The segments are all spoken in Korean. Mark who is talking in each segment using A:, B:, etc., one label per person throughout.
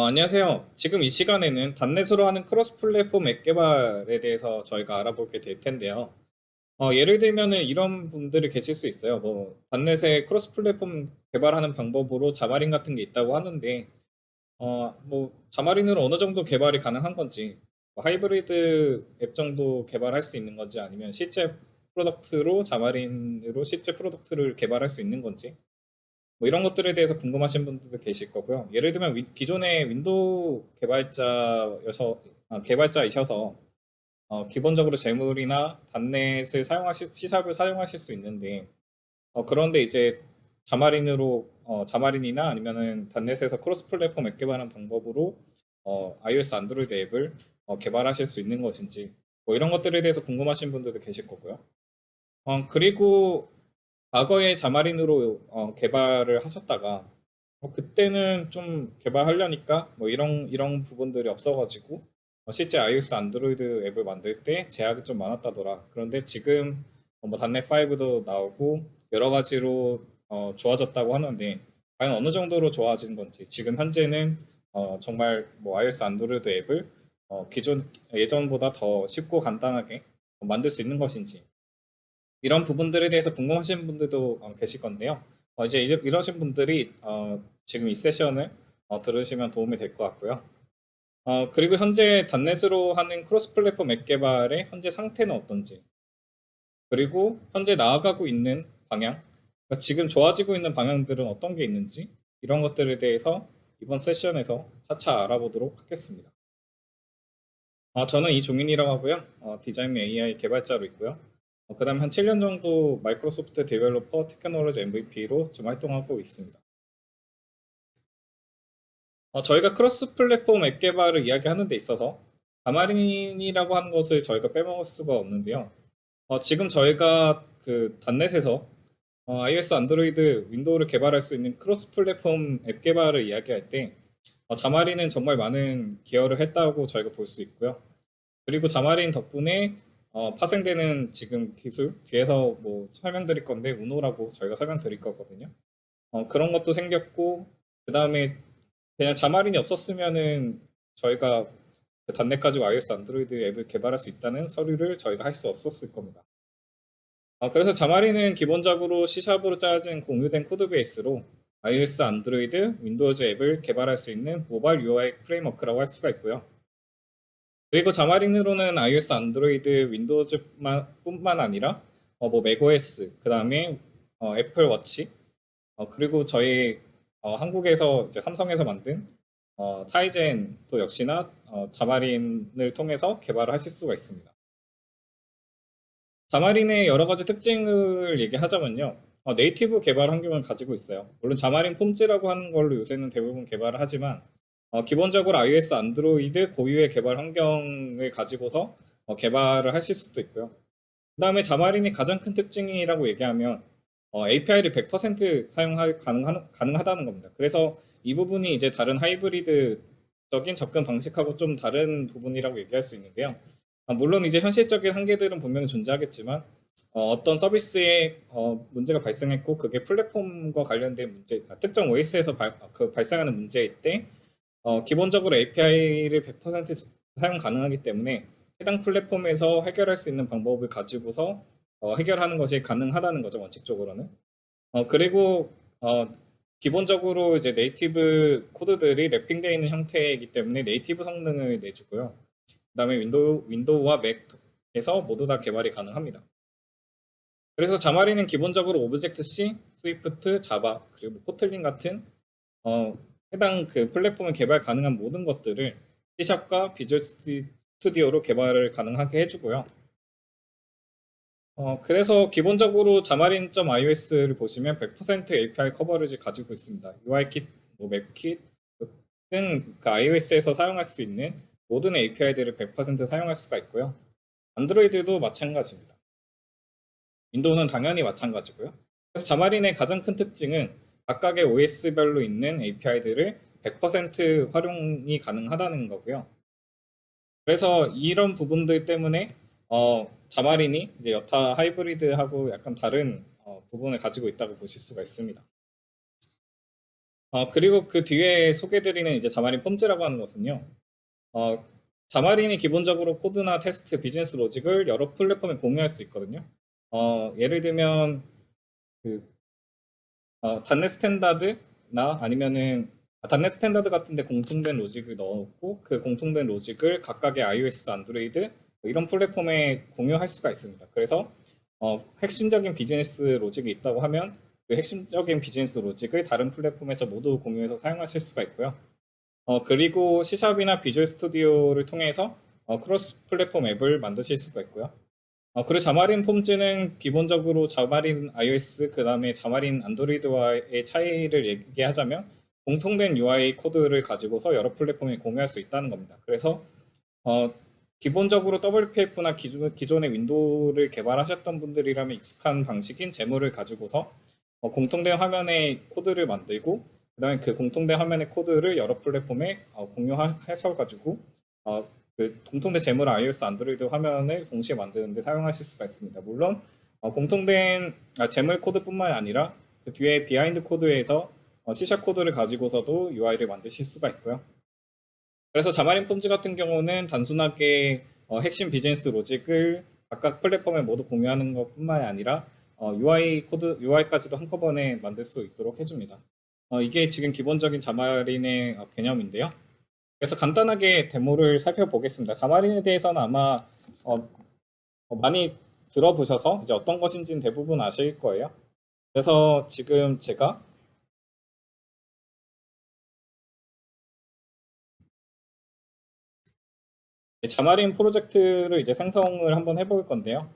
A: 안녕하세요. 지금 이 시간에는 단넷으로 하는 크로스 플랫폼 앱 개발에 대해서 저희가 알아보게 될 텐데요. 예를 들면은 이런 분들이 계실 수 있어요. 뭐, 단넷에 크로스 플랫폼 개발하는 방법으로 자마린 같은 게 있다고 하는데, 뭐, 자마린으로 어느 정도 개발이 가능한 건지, 뭐 하이브리드 앱 정도 개발할 수 있는 건지, 아니면 실제 프로덕트로 자마린으로 실제 프로덕트를 개발할 수 있는 건지, 뭐 이런 것들에 대해서 궁금하신 분들도 계실 거고요. 예를 들면 기존의 윈도우 개발자이셔서 기본적으로 재물이나 단넷을 시삽을 사용하실 수 있는데 그런데 이제 자마린이나 아니면은 단넷에서 크로스 플랫폼 앱 개발하는 방법으로 iOS, 안드로이드 앱을 개발하실 수 있는 것인지 뭐 이런 것들에 대해서 궁금하신 분들도 계실 거고요. 그리고 과거에 자마린으로 개발을 하셨다가 그때는 좀 개발하려니까 뭐 이런 부분들이 없어가지고 실제 iOS 안드로이드 앱을 만들 때 제약이 좀 많았다더라. 그런데 지금 뭐 단넷 5도 나오고 여러 가지로 좋아졌다고 하는데 과연 어느 정도로 좋아진 건지 지금 현재는 정말 뭐 iOS 안드로이드 앱을 기존 예전보다 더 쉽고 간단하게 만들 수 있는 것인지 이런 부분들에 대해서 궁금하신 분들도 계실 건데요. 이제 이러신 분들이 지금 이 세션을 들으시면 도움이 될 것 같고요. 그리고 현재 단넷으로 하는 크로스 플랫폼 앱 개발의 현재 상태는 어떤지, 그리고 현재 나아가고 있는 방향, 그러니까 지금 좋아지고 있는 방향들은 어떤 게 있는지, 이런 것들에 대해서 이번 세션에서 차차 알아보도록 하겠습니다. 저는 이종인이라고 하고요. 디자인 AI 개발자로 있고요. 그 다음에 한 7년 정도 마이크로소프트 데벨로퍼 테크놀로지 MVP로 좀 활동하고 있습니다. 저희가 크로스 플랫폼 앱 개발을 이야기하는 데 있어서 가마린이라고 하는 것을 저희가 빼먹을 수가 없는데요. 지금 저희가 그 단넷에서 iOS, 안드로이드, 윈도우를 개발할 수 있는 크로스 플랫폼 앱 개발을 이야기할 때 자마린은 정말 많은 기여를 했다고 저희가 볼 수 있고요. 그리고 자마린 덕분에 파생되는 지금 기술 뒤에서 뭐 설명드릴 건데 우노라고 저희가 설명드릴 거거든요. 그런 것도 생겼고 그 다음에 그냥 자마린이 없었으면은 저희가 그 단넷 가지고 iOS, 안드로이드 앱을 개발할 수 있다는 서류를 저희가 할 수 없었을 겁니다. 그래서 자마린은 기본적으로 C샵으로 짜진 공유된 코드베이스로 iOS, 안드로이드, 윈도우즈 앱을 개발할 수 있는 모바일 UI 프레임워크라고 할 수가 있고요. 그리고 자마린으로는 iOS, 안드로이드, 뿐만 아니라 뭐 맥OS, 그 다음에 애플 워치, 그리고 저희 한국에서 이제 삼성에서 만든 타이젠도 역시나 자마린을 통해서 개발을 하실 수가 있습니다. 자마린의 여러 가지 특징을 얘기하자면요. 네이티브 개발 환경을 가지고 있어요. 물론 자마린 폼즈라고 하는 걸로 요새는 대부분 개발을 하지만 기본적으로 iOS, 안드로이드 고유의 개발 환경을 가지고서 개발을 하실 수도 있고요. 그 다음에 자마린이 가장 큰 특징이라고 얘기하면 API를 100% 가능하다는 겁니다. 그래서 이 부분이 이제 다른 하이브리드적인 접근 방식하고 좀 다른 부분이라고 얘기할 수 있는데요. 물론 이제 현실적인 한계들은 분명히 존재하겠지만 떤 서비스에 문제가 발생했고 그게 플랫폼과 관련된 문제, 특정 OS에서 발생하는 문제일 때 기본적으로 API를 100% 사용 가능하기 때문에 해당 플랫폼에서 해결할 수 있는 방법을 가지고서 해결하는 것이 가능하다는 거죠, 원칙적으로는. 그리고 기본적으로 이제 네이티브 코드들이 랩핑되어 있는 형태이기 때문에 네이티브 성능을 내주고요. 그다음에 윈도우와 맥에서 모두 다 개발이 가능합니다. 그래서 자마린은 기본적으로 오브젝트-C, 스위프트, 자바, 그리고 코틀린 같은 해당 그 플랫폼을 개발 가능한 모든 것들을 C샵과 비주얼 스튜디오로 개발을 가능하게 해주고요. 그래서 기본적으로 자마린.ios를 보시면 100% API 커버리지 가지고 있습니다. UIKit, 뭐 맵킷 등그 iOS에서 사용할 수 있는 모든 API들을 100% 사용할 수가 있고요. 안드로이드도 마찬가지입니다. 윈도우는 당연히 마찬가지고요. 그래서 자마린의 가장 큰 특징은 각각의 OS별로 있는 API들을 100% 활용이 가능하다는 거고요. 그래서 이런 부분들 때문에 자마린이 이제 여타 하이브리드하고 약간 다른 부분을 가지고 있다고 보실 수가 있습니다. 그리고 그 뒤에 소개드리는 이제 자마린 폼즈라고 하는 것은요. 어, 자마린이 기본적으로 코드나 테스트, 비즈니스 로직을 여러 플랫폼에 공유할 수 있거든요. 예를 들면 그 단넷 스탠다드나 아니면은 단넷 스탠다드 같은데 공통된 로직을 넣어놓고 그 공통된 로직을 각각의 iOS, 안드로이드 뭐 이런 플랫폼에 공유할 수가 있습니다. 그래서 핵심적인 비즈니스 로직이 있다고 하면 그 핵심적인 비즈니스 로직을 다른 플랫폼에서 모두 공유해서 사용하실 수가 있고요. 그리고 C샵이나 비주얼 스튜디오를 통해서 크로스 플랫폼 앱을 만드실 수가 있고요. 그리고 자마린 폼즈는 기본적으로 자마린 iOS, 그 다음에 자마린 안드로이드와의 차이를 얘기하자면 공통된 UI 코드를 가지고서 여러 플랫폼에 공유할 수 있다는 겁니다. 그래서 어, 기본적으로 WPF나 기존의 윈도우를 개발하셨던 분들이라면 익숙한 방식인 제모를 가지고서 공통된 화면에 코드를 만들고 그다음에 그 공통된 화면의 코드를 여러 플랫폼에 공유하셔가지고 그 공통된 제모를 iOS, 안드로이드 화면을 동시에 만드는데 사용하실 수가 있습니다. 물론 공통된 제물 코드뿐만 아니라 그 뒤에 비하인드 코드에서 C# 코드를 가지고서도 UI를 만드실 수가 있고요. 그래서 자마린 폼즈 같은 경우는 단순하게 핵심 비즈니스 로직을 각각 플랫폼에 모두 공유하는 것뿐만 아니라 UI까지도 한꺼번에 만들 수 있도록 해줍니다. 이게 지금 기본적인 자마린의 개념인데요. 그래서 간단하게 데모를 살펴보겠습니다. 자마린에 대해서는 아마 많이 들어보셔서 이제 어떤 것인지는 대부분 아실 거예요. 그래서 지금 제가 자마린 프로젝트를 이제 생성을 한번 해볼 건데요.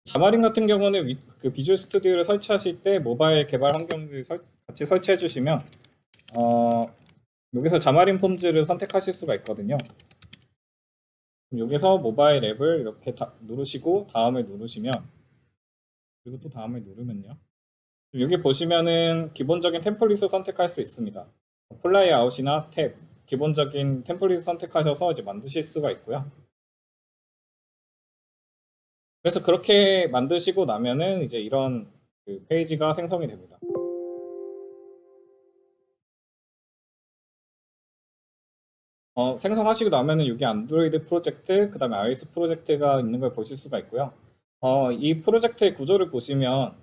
A: 자마린 같은 경우는 그 비주얼 스튜디오를 설치하실 때 모바일 개발 환경을 같이 설치해 주시면 여기서 자마린 폼즈를 선택하실 수가 있거든요. 여기서 모바일 앱을 이렇게 누르시고 다음을 누르시면 그리고 또 다음을 누르면요. 여기 보시면은 기본적인 템플릿을 선택할 수 있습니다. 플라이 아웃이나 탭 기본적인 템플릿을 선택하셔서 이제 만드실 수가 있고요. 그래서 그렇게 만드시고 나면은 이제 이런 그 페이지가 생성이 됩니다. 생성하시고 나면은 여기 안드로이드 프로젝트, 그 다음에 iOS 프로젝트가 있는 걸 보실 수가 있고요. 이 프로젝트의 구조를 보시면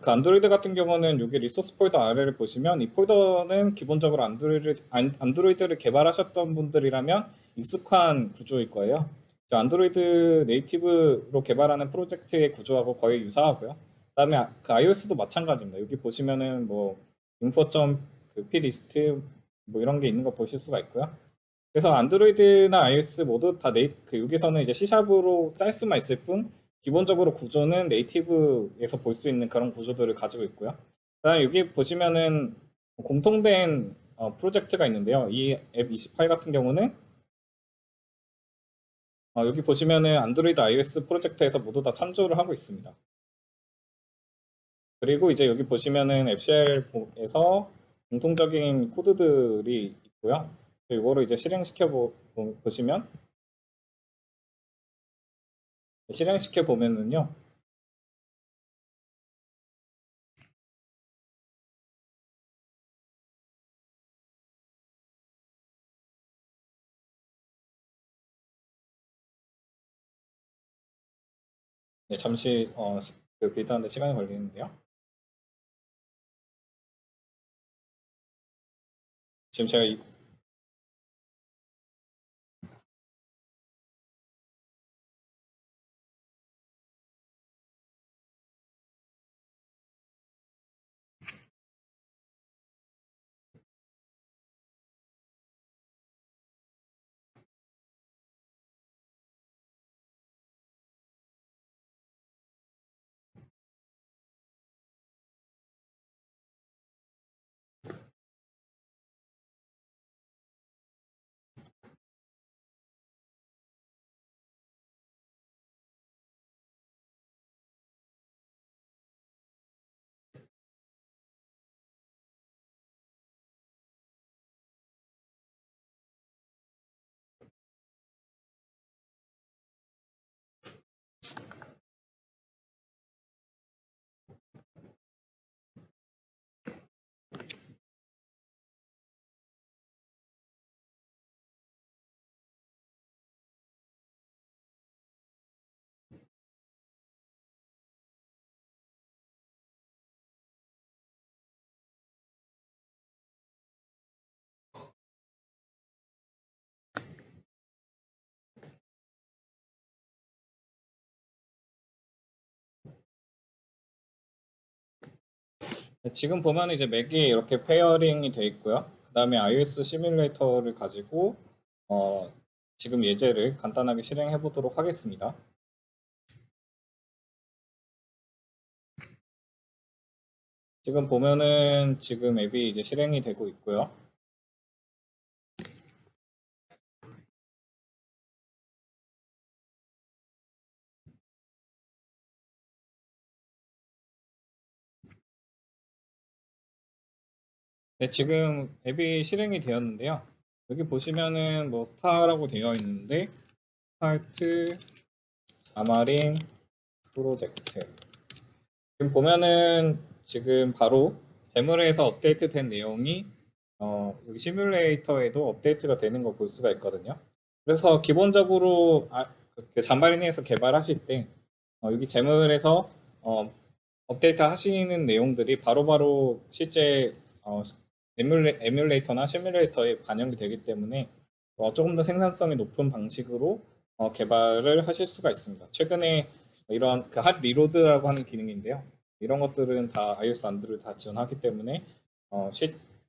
A: 그 안드로이드 같은 경우는 여기 리소스 폴더 아래를 보시면 이 폴더는 기본적으로 안드로이드를 개발하셨던 분들이라면 익숙한 구조일 거예요. 안드로이드 네이티브로 개발하는 프로젝트의 구조하고 거의 유사하고요. 그다음에 그 iOS도 마찬가지입니다. 여기 보시면은 뭐 info.그 plist 뭐 이런 게 있는 거 보실 수가 있고요. 그래서 안드로이드나 iOS 모두 다 그 여기서는 이제 C샵으로 짤 수만 있을 뿐 기본적으로 구조는 네이티브에서 볼 수 있는 그런 구조들을 가지고 있고요. 그다음에 여기 보시면은 공통된 프로젝트가 있는데요. 이 앱 28 같은 경우는 여기 보시면은 안드로이드 iOS 프로젝트에서 모두 다 참조를 하고 있습니다. 그리고 이제 여기 보시면은 앱쉘에서 공통적인 코드들이 있고요. 이거를 이제 실행시켜 보시면 실행시켜 보면은요. 네, 잠시 그 빌드하는데 시간이 걸리는데요. 지금 제가 지금 보면 이제 맥이 이렇게 페어링이 되어 있고요. 그 다음에 iOS 시뮬레이터를 가지고 지금 예제를 간단하게 실행해 보도록 하겠습니다. 지금 보면은 지금 앱이 이제 실행이 되고 있고요. 네, 지금 앱이 실행이 되었는데요. 여기 보시면은 뭐 스타라고 되어 있는데 스타트 자마린 프로젝트. 지금 보면은 지금 바로 데모에서 업데이트된 내용이 여기 시뮬레이터에도 업데이트가 되는 거 볼 수가 있거든요. 그래서 기본적으로 그 잠바리니에서 개발하실 때 여기 제물에서 업데이트 하시는 내용들이 바로바로 실제 에뮬레이터나 시뮬레이터에 반영이 되기 때문에 조금 더 생산성이 높은 방식으로 개발을 하실 수가 있습니다. 최근에 이런 그 핫 리로드라고 하는 기능인데요. 이런 것들은 다 iOS, 안드로이드 다 지원하기 때문에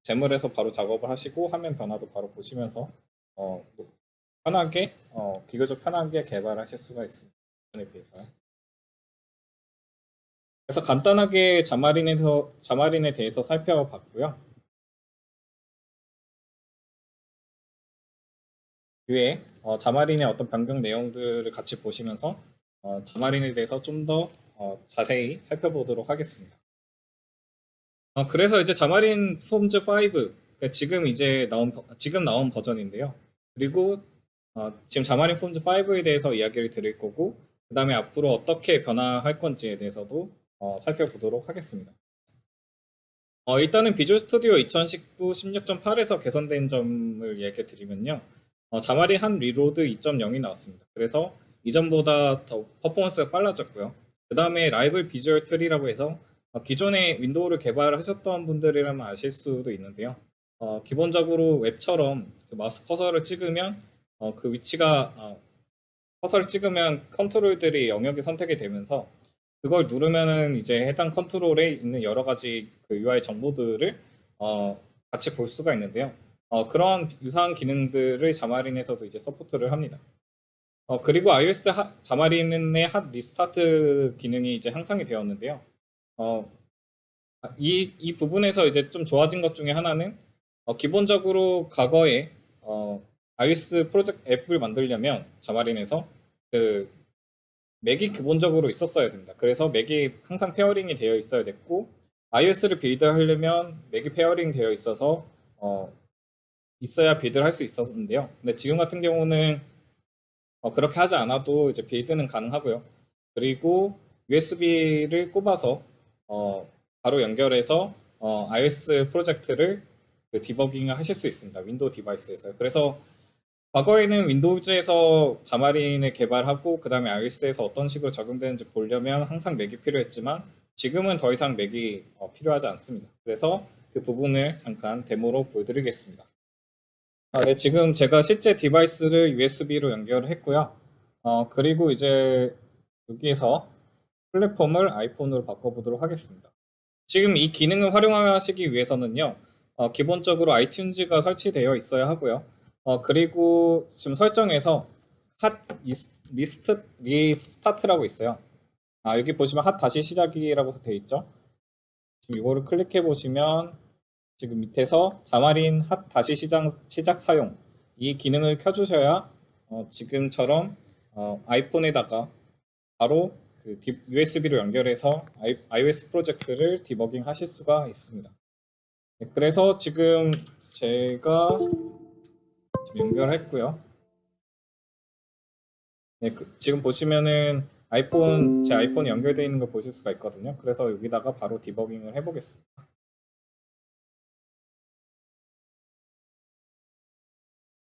A: 제물에서 바로 작업을 하시고 화면 변화도 바로 보시면서 어, 편하게 비교적 편하게 개발하실 수가 있습니다. 전에 비해서요. 그래서 간단하게 자마린에 대해서 살펴봤고요. 뒤에 자마린의 어떤 변경 내용들을 같이 보시면서 자마린에 대해서 좀 더 자세히 살펴보도록 하겠습니다. 그래서 이제 자마린 폼즈 5 그러니까 지금 나온 버전인데요. 그리고 지금 자마린 폼즈 5에 대해서 이야기를 드릴 거고 그 다음에 앞으로 어떻게 변화할 건지에 대해서도 살펴보도록 하겠습니다. 일단은 비주얼 스튜디오 2019 16.8에서 개선된 점을 얘기해 드리면요. 자마린 한 리로드 2.0이 나왔습니다. 그래서 이전보다 더 퍼포먼스가 빨라졌고요. 그 다음에 라이브 비주얼 툴이라고 해서 기존에 윈도우를 개발하셨던 분들이라면 아실 수도 있는데요. 기본적으로 웹처럼 그 마우스 커서를 찍으면 그 위치가 커서를 찍으면 컨트롤들이 영역이 선택이 되면서 그걸 누르면은 이제 해당 컨트롤에 있는 여러 가지 그 UI 정보들을 같이 볼 수가 있는데요. 그런 유사한 기능들을 자마린에서도 이제 서포트를 합니다. 그리고 iOS 자마린의 핫 리스타트 기능이 이제 향상이 되었는데요. 어, 이 부분에서 이제 좀 좋아진 것 중에 하나는 기본적으로 과거에 iOS 프로젝트 앱을 만들려면 자마린에서 그 맥이 기본적으로 있었어야 된다. 그래서 맥이 항상 페어링이 되어 있어야 됐고 iOS를 빌드하려면 맥이 페어링 되어 있어서 있어야 빌드를 할 수 있었는데요. 근데 지금 같은 경우는 그렇게 하지 않아도 이제 빌드는 가능하고요. 그리고 USB를 꼽아서 바로 연결해서 iOS 프로젝트를 그 디버깅을 하실 수 있습니다. 윈도우 디바이스에서요. 그래서 과거에는 윈도우즈에서 자마린을 개발하고 그 다음에 iOS에서 어떤 식으로 적용되는지 보려면 항상 맥이 필요했지만 지금은 더 이상 맥이 필요하지 않습니다. 그래서 그 부분을 잠깐 데모로 보여드리겠습니다. 네, 지금 제가 실제 디바이스를 USB로 연결을 했고요. 그리고 이제 여기에서 플랫폼을 아이폰으로 바꿔보도록 하겠습니다. 지금 이 기능을 활용하시기 위해서는요, 기본적으로 아이튠즈가 설치되어 있어야 하고요. 그리고 지금 설정에서 핫 리스타트라고 있어요. 여기 보시면 핫 다시 시작이라고 되어 있죠. 지금 이거를 클릭해 보시면 지금 밑에서 자마린 핫 다시 시작 사용 이 기능을 켜주셔야 지금처럼 아이폰에다가 바로 그 USB로 연결해서 iOS 프로젝트를 디버깅 하실 수가 있습니다. 네, 그래서 지금 제가 지금 연결했고요. 네, 지금 보시면은 제 아이폰이 연결되어 있는 걸 보실 수가 있거든요. 그래서 여기다가 바로 디버깅을 해보겠습니다.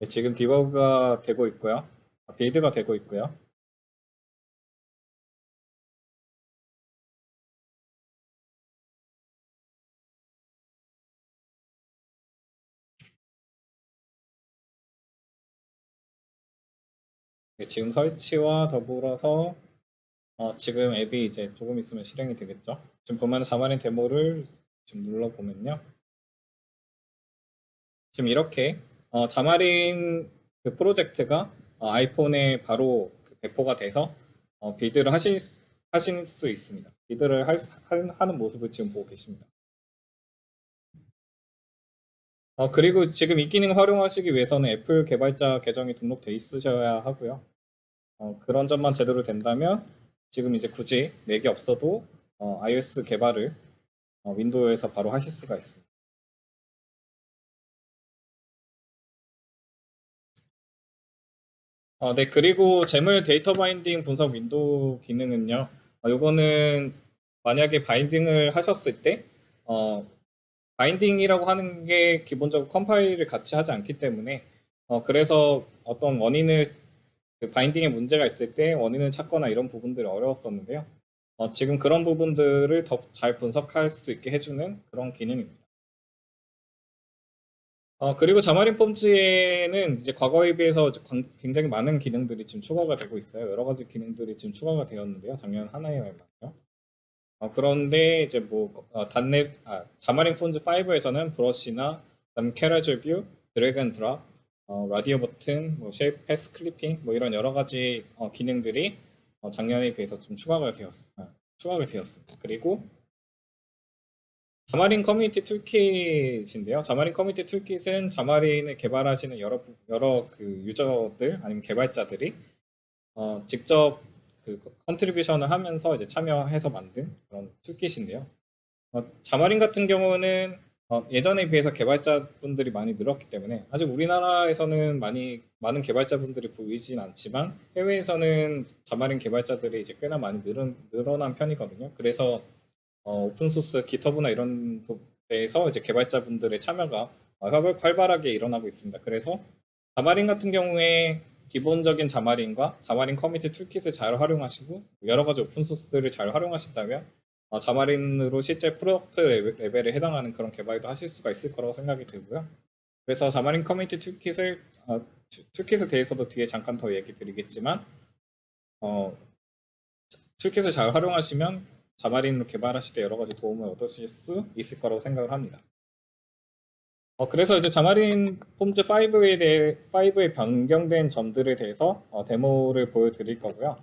A: 네, 지금 디버그가 되고 있고요. 빌드가 되고 있고요. 네, 지금 설치와 더불어서 지금 앱이 이제 조금 있으면 실행이 되겠죠. 지금 보면 자마린 데모를 지금 눌러보면요. 지금 이렇게 자마린 그 프로젝트가 아이폰에 바로 그 배포가 돼서 빌드를 하실 수 있습니다. 빌드를 하는 모습을 지금 보고 계십니다. 그리고 지금 이 기능 활용하시기 위해서는 애플 개발자 계정이 등록돼 있으셔야 하고요. 그런 점만 제대로 된다면 지금 이제 굳이 맥이 없어도 iOS 개발을 윈도우에서 바로 하실 수가 있습니다. 네, 그리고 재물 데이터 바인딩 분석 윈도우 기능은요. 요거는 만약에 바인딩을 하셨을 때 바인딩이라고 하는 게 기본적으로 컴파일을 같이 하지 않기 때문에 그래서 어떤 원인을 그 바인딩에 문제가 있을 때 원인을 찾거나 이런 부분들이 어려웠었는데요. 지금 그런 부분들을 더 잘 분석할 수 있게 해주는 그런 기능입니다. 그리고 자마린 폼즈에는 이제 과거에 비해서 굉장히 많은 기능들이 지금 추가가 되고 있어요. 여러 가지 기능들이 지금 추가가 되었는데요. 작년 한 해에만요. 그런데 이제 뭐 자마린 폼즈 5에서는 브러쉬나 캐러즐 뷰, 드래그 앤 드랍, 라디오 버튼, 뭐 쉐입 패스 클리핑, 뭐 이런 여러 가지 기능들이 작년에 비해서 좀 추가가 되었습니다. 그리고 자마린 커뮤니티 툴킷인데요. 자마린 커뮤니티 툴킷은 자마린을 개발하시는 여러 그 유저들 아니면 개발자들이 직접 그 컨트리뷰션을 하면서 이제 참여해서 만든 그런 툴킷인데요. 자마린 같은 경우는 예전에 비해서 개발자분들이 많이 늘었기 때문에 아직 우리나라에서는 많은 개발자분들이 보이진 않지만 해외에서는 자마린 개발자들이 이제 꽤나 많이 늘어난 편이거든요. 그래서 오픈소스 깃허브나 이런 데에서 이제 개발자분들의 참여가 활발하게 일어나고 있습니다. 그래서 자마린 같은 경우에 기본적인 자마린과 자마린 커뮤니티 툴킷을 잘 활용하시고 여러 가지 오픈소스들을 잘 활용하신다면 자마린으로 실제 프로덕트 레벨에 해당하는 그런 개발도 하실 수가 있을 거라고 생각이 들고요. 그래서 자마린 커뮤니티 툴킷에 대해서도 뒤에 잠깐 더 얘기 드리겠지만 툴킷을 잘 활용하시면 자마린으로 개발하실 때 여러 가지 도움을 얻으실 수 있을 거라고 생각을 합니다. 그래서 이제 자마린 폼즈 5에 변경된 점들에 대해서 데모를 보여드릴 거고요.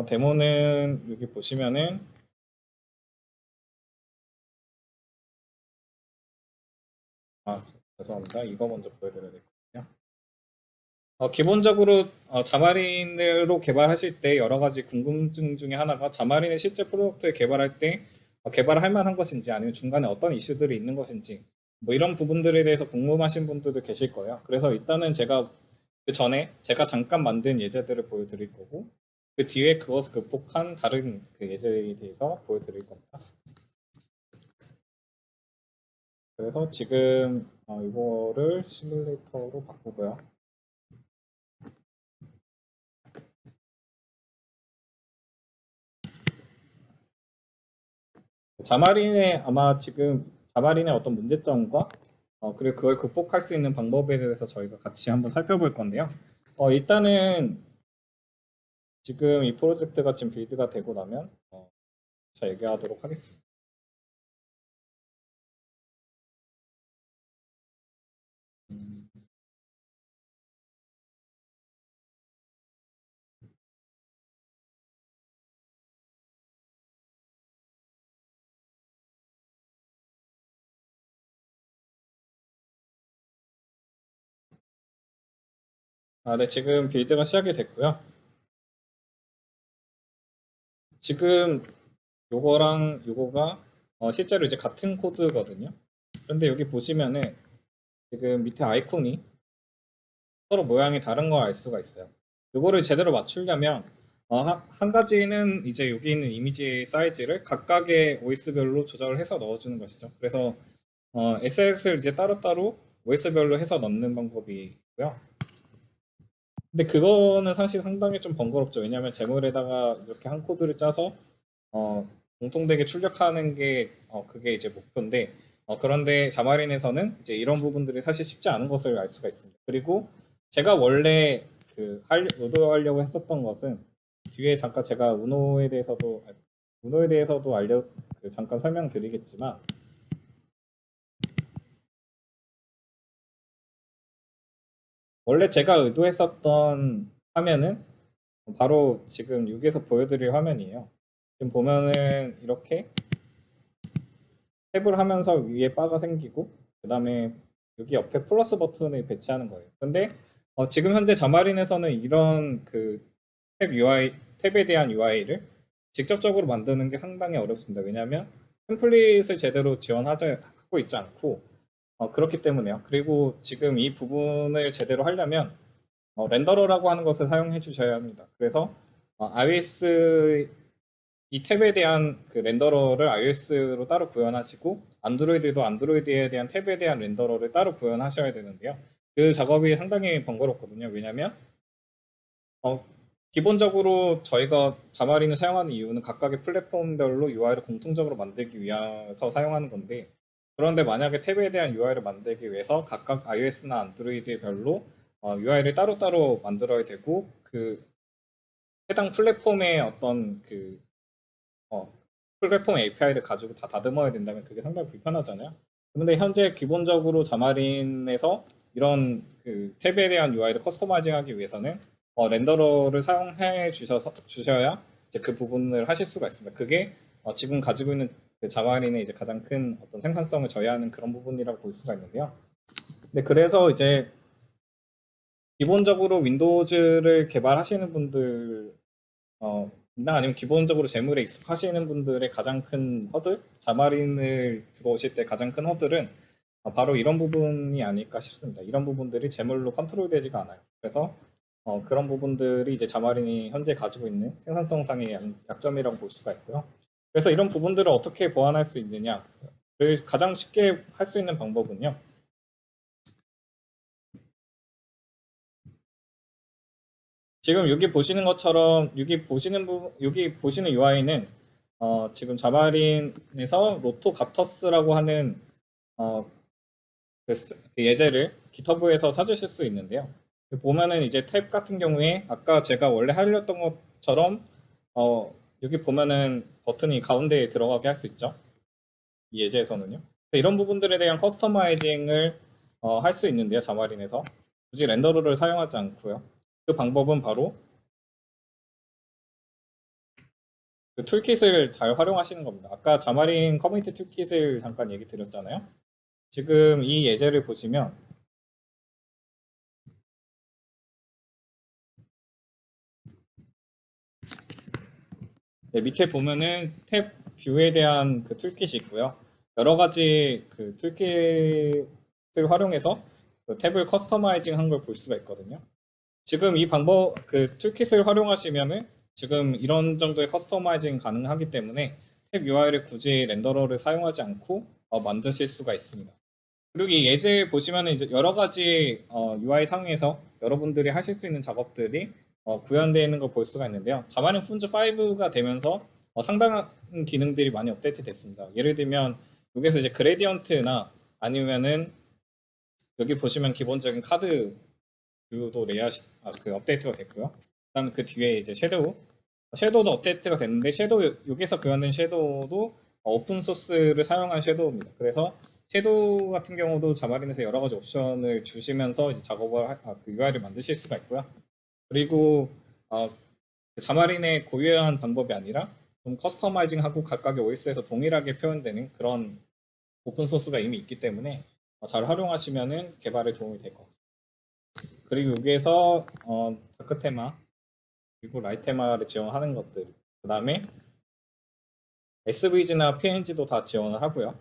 A: 데모는 여기 보시면은 죄송합니다. 이거 먼저 보여드려야 되거든요. 기본적으로 자마린으로 개발하실 때 여러 가지 궁금증 중에 하나가 자마린의 실제 프로덕트를 개발할 때 개발할 만한 것인지 아니면 중간에 어떤 이슈들이 있는 것인지 뭐 이런 부분들에 대해서 궁금하신 분들도 계실 거예요. 그래서 일단은 제가 그 전에 제가 잠깐 만든 예제들을 보여드릴 거고 그 뒤에 그것을 극복한 다른 그 예제에 대해서 보여드릴 겁니다. 그래서 지금 이거를 시뮬레이터로 바꾸고요. 자마린의 어떤 문제점과 그리고 그걸 극복할 수 있는 방법에 대해서 저희가 같이 한번 살펴볼 건데요. 일단은 지금 이 프로젝트가 지금 빌드가 되고 나면 자 얘기하도록 하겠습니다. 네, 지금 빌드가 시작이 됐고요. 지금 요거랑 요거가 실제로 이제 같은 코드거든요. 그런데 여기 보시면은 지금 밑에 아이콘이 서로 모양이 다른 걸 알 수가 있어요. 요거를 제대로 맞추려면 한 가지는 이제 여기 있는 이미지 사이즈를 각각의 OS별로 조절을 해서 넣어주는 것이죠. 그래서 SS를 이제 따로따로 OS별로 해서 넣는 방법이 있고요. 근데 그거는 사실 상당히 좀 번거롭죠. 왜냐하면 제목에다가 이렇게 한 코드를 짜서 공통되게 출력하는 게 그게 이제 목표인데 그런데 자마린에서는 이제 이런 부분들이 사실 쉽지 않은 것을 알 수가 있습니다. 그리고 제가 원래 의도하려고 했었던 것은 뒤에 잠깐 제가 우노에 대해서도 문호에 대해서도 잠깐 설명드리겠지만, 원래 제가 의도했었던 화면은 바로 지금 여기에서 보여드릴 화면이에요. 지금 보면은 이렇게 탭을 하면서 위에 바가 생기고, 그 다음에 여기 옆에 플러스 버튼을 배치하는 거예요. 근데 지금 현재 자마린에서는 이런 탭에 대한 UI를 직접적으로 만드는 게 상당히 어렵습니다. 왜냐하면 템플릿을 제대로 지원하고 있지 않고, 그렇기 때문에요. 그리고 지금 이 부분을 제대로 하려면 렌더러라고 하는 것을 사용해 주셔야 합니다. 그래서 iOS 이 탭에 대한 그 렌더러를 iOS로 따로 구현하시고, 안드로이드도 안드로이드에 대한 탭에 대한 렌더러를 따로 구현하셔야 되는데요. 그 작업이 상당히 번거롭거든요. 왜냐하면 기본적으로 저희가 자마린을 사용하는 이유는 각각의 플랫폼별로 UI를 공통적으로 만들기 위해서 사용하는 건데, 그런데 만약에 탭에 대한 UI를 만들기 위해서 각각 iOS나 안드로이드별로 UI를 따로따로 만들어야 되고, 그 해당 플랫폼의 어떤 플랫폼 API를 가지고 다 다듬어야 된다면 그게 상당히 불편하잖아요. 그런데 현재 기본적으로 자마린에서 이런 그 탭에 대한 UI를 커스터마이징하기 위해서는 렌더러를 사용해 주셔야 이제 그 부분을 하실 수가 있습니다. 그게 지금 가지고 있는 그 자마린의 이제 가장 큰 어떤 생산성을 저해하는 그런 부분이라고 볼 수가 있는데요. 근데 그래서 이제 기본적으로 윈도우즈를 개발하시는 분들 나 아니면 기본적으로 재물에 익숙하시는 분들의 가장 큰 허들, 자마린을 들어오실 때 가장 큰 허들은 바로 이런 부분이 아닐까 싶습니다. 이런 부분들이 재물로 컨트롤되지가 않아요. 그래서 그런 부분들이 이제 자마린이 현재 가지고 있는 생산성상의 약점이라고 볼 수가 있고요. 그래서 이런 부분들을 어떻게 보완할 수 있느냐를 가장 쉽게 할 수 있는 방법은요. 지금 여기 보시는 것처럼 여기 보시는 UI는 지금 자바린에서 로토 가터스라고 하는 어, 그 예제를 GitHub에서 찾으실 수 있는데요. 보면은 이제 탭 같은 경우에 아까 제가 원래 하려던 것처럼 여기 보면은 버튼이 가운데에 들어가게 할 수 있죠. 이 예제에서는요. 이런 부분들에 대한 커스터마이징을 할 수 있는데요. 자바린에서 굳이 렌더러를 사용하지 않고요. 그 방법은 바로 그 툴킷을 잘 활용하시는 겁니다. 아까 자마린 커뮤니티 툴킷을 잠깐 얘기 드렸잖아요. 지금 이 예제를 보시면 네, 밑에 보면은 탭 뷰에 대한 그 툴킷이 있고요. 여러 가지 그 툴킷을 활용해서 그 탭을 커스터마이징 한 걸 볼 수가 있거든요. 지금 이 그 툴킷을 활용하시면은 지금 이런 정도의 커스터마이징 가능하기 때문에 탭 UI를 굳이 렌더러를 사용하지 않고 만드실 수가 있습니다. 그리고 이 예제 보시면은 이제 여러 가지 UI 상에서 여러분들이 하실 수 있는 작업들이 구현되어 있는 걸 볼 수가 있는데요. 자바린 폰즈 5가 되면서 상당한 기능들이 많이 업데이트 됐습니다. 예를 들면 여기서 이제 그레디언트나 아니면은 여기 보시면 기본적인 카드 뷰도 그 업데이트가 됐고요. 그다음에 그 뒤에 이제 섀도우도 업데이트가 됐는데 여기서 구현된 섀도우도 오픈 소스를 사용한 섀도우입니다. 그래서 섀도우 같은 경우도 자바린에서 여러 가지 옵션을 주시면서 이제 그 UI를 만드실 수가 있고요. 그리고 그 자바린의 고유한 방법이 아니라 좀 커스터마이징하고 각각의 OS에서 동일하게 표현되는 그런 오픈 소스가 이미 있기 때문에 잘 활용하시면은 개발에 도움이 될 것 같습니다. 그리고 여기에서 다크 테마 그리고 라이트 테마를 지원하는 것들 그 다음에 SVG나 PNG도 다 지원을 하고요.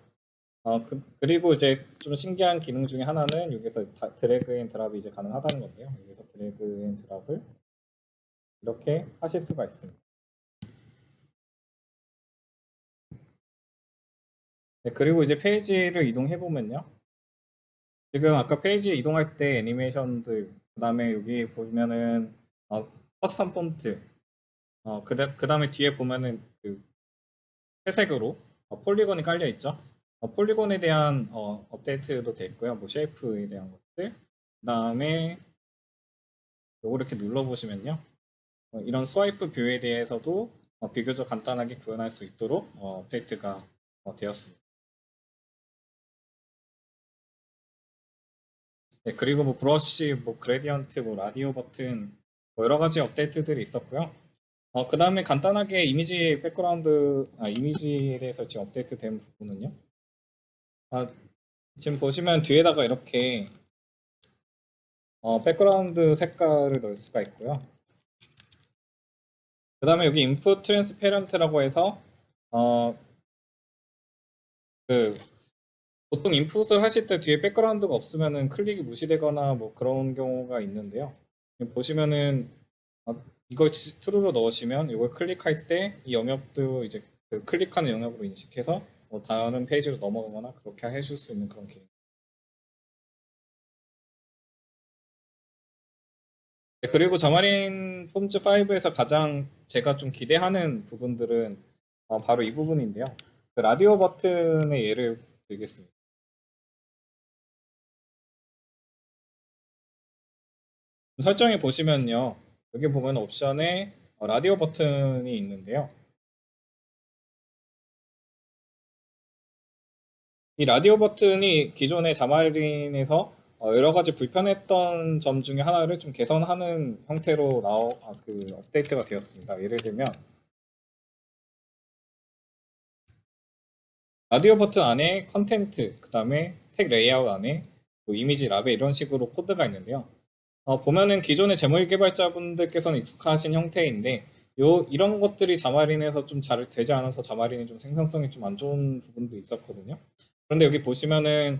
A: 그리고 이제 좀 신기한 기능 중에 하나는 여기서 드래그 앤 드랍이 이제 가능하다는 건데요. 여기서 드래그 앤 드랍을 이렇게 하실 수가 있습니다. 네, 그리고 이제 페이지를 이동해 보면요. 지금 아까 페이지 이동할 때 애니메이션들 그 다음에 여기 보면은 커스텀 폰트 그 다음에 뒤에 보면은 그 회색으로 폴리곤이 깔려 있죠. 폴리곤에 대한 업데이트도 됐고요. 뭐 쉐이프에 대한 것들. 그 다음에 요거 이렇게 눌러보시면요. 이런 스와이프 뷰에 대해서도 비교적 간단하게 구현할 수 있도록 업데이트가 되었습니다. 네, 그리고 뭐 브러쉬, 뭐 그레디언트, 뭐 라디오 버튼 뭐 여러 가지 업데이트들이 있었고요. 그 다음에 간단하게 이미지 백그라운드, 이미지에 대해서 지금 업데이트된 부분은요. 지금 보시면 뒤에다가 이렇게 백그라운드 색깔을 넣을 수가 있고요. 그 다음에 여기 인풋 트랜스페런트라고 해서 그 보통 인풋을 하실 때 뒤에 백그라운드가 없으면은 클릭이 무시되거나 뭐 그런 경우가 있는데요. 보시면은 이걸 true로 넣으시면 이걸 클릭할 때 이 영역도 이제 그 클릭하는 영역으로 인식해서 다른 페이지로 넘어가거나 그렇게 해줄 수 있는 그런 기능. 네, 그리고 자마린 폼즈 5에서 가장 제가 좀 기대하는 부분들은 바로 이 부분인데요. 그 라디오 버튼의 예를 들겠습니다. 설정에 보시면요. 여기 보면 옵션에 라디오 버튼이 있는데요. 이 라디오 버튼이 기존의 자마린에서 여러 가지 불편했던 점 중에 하나를 좀 개선하는 형태로 그 업데이트가 되었습니다. 예를 들면 라디오 버튼 안에 컨텐트, 그 다음에 스택 레이아웃 안에 이미지 라벨 이런 식으로 코드가 있는데요. 보면은 기존의 재물 개발자분들께서는 익숙하신 형태인데 이런 것들이 자마린에서 좀 잘 되지 않아서 자마린이 좀 생산성이 좀 안 좋은 부분도 있었거든요. 그런데 여기 보시면은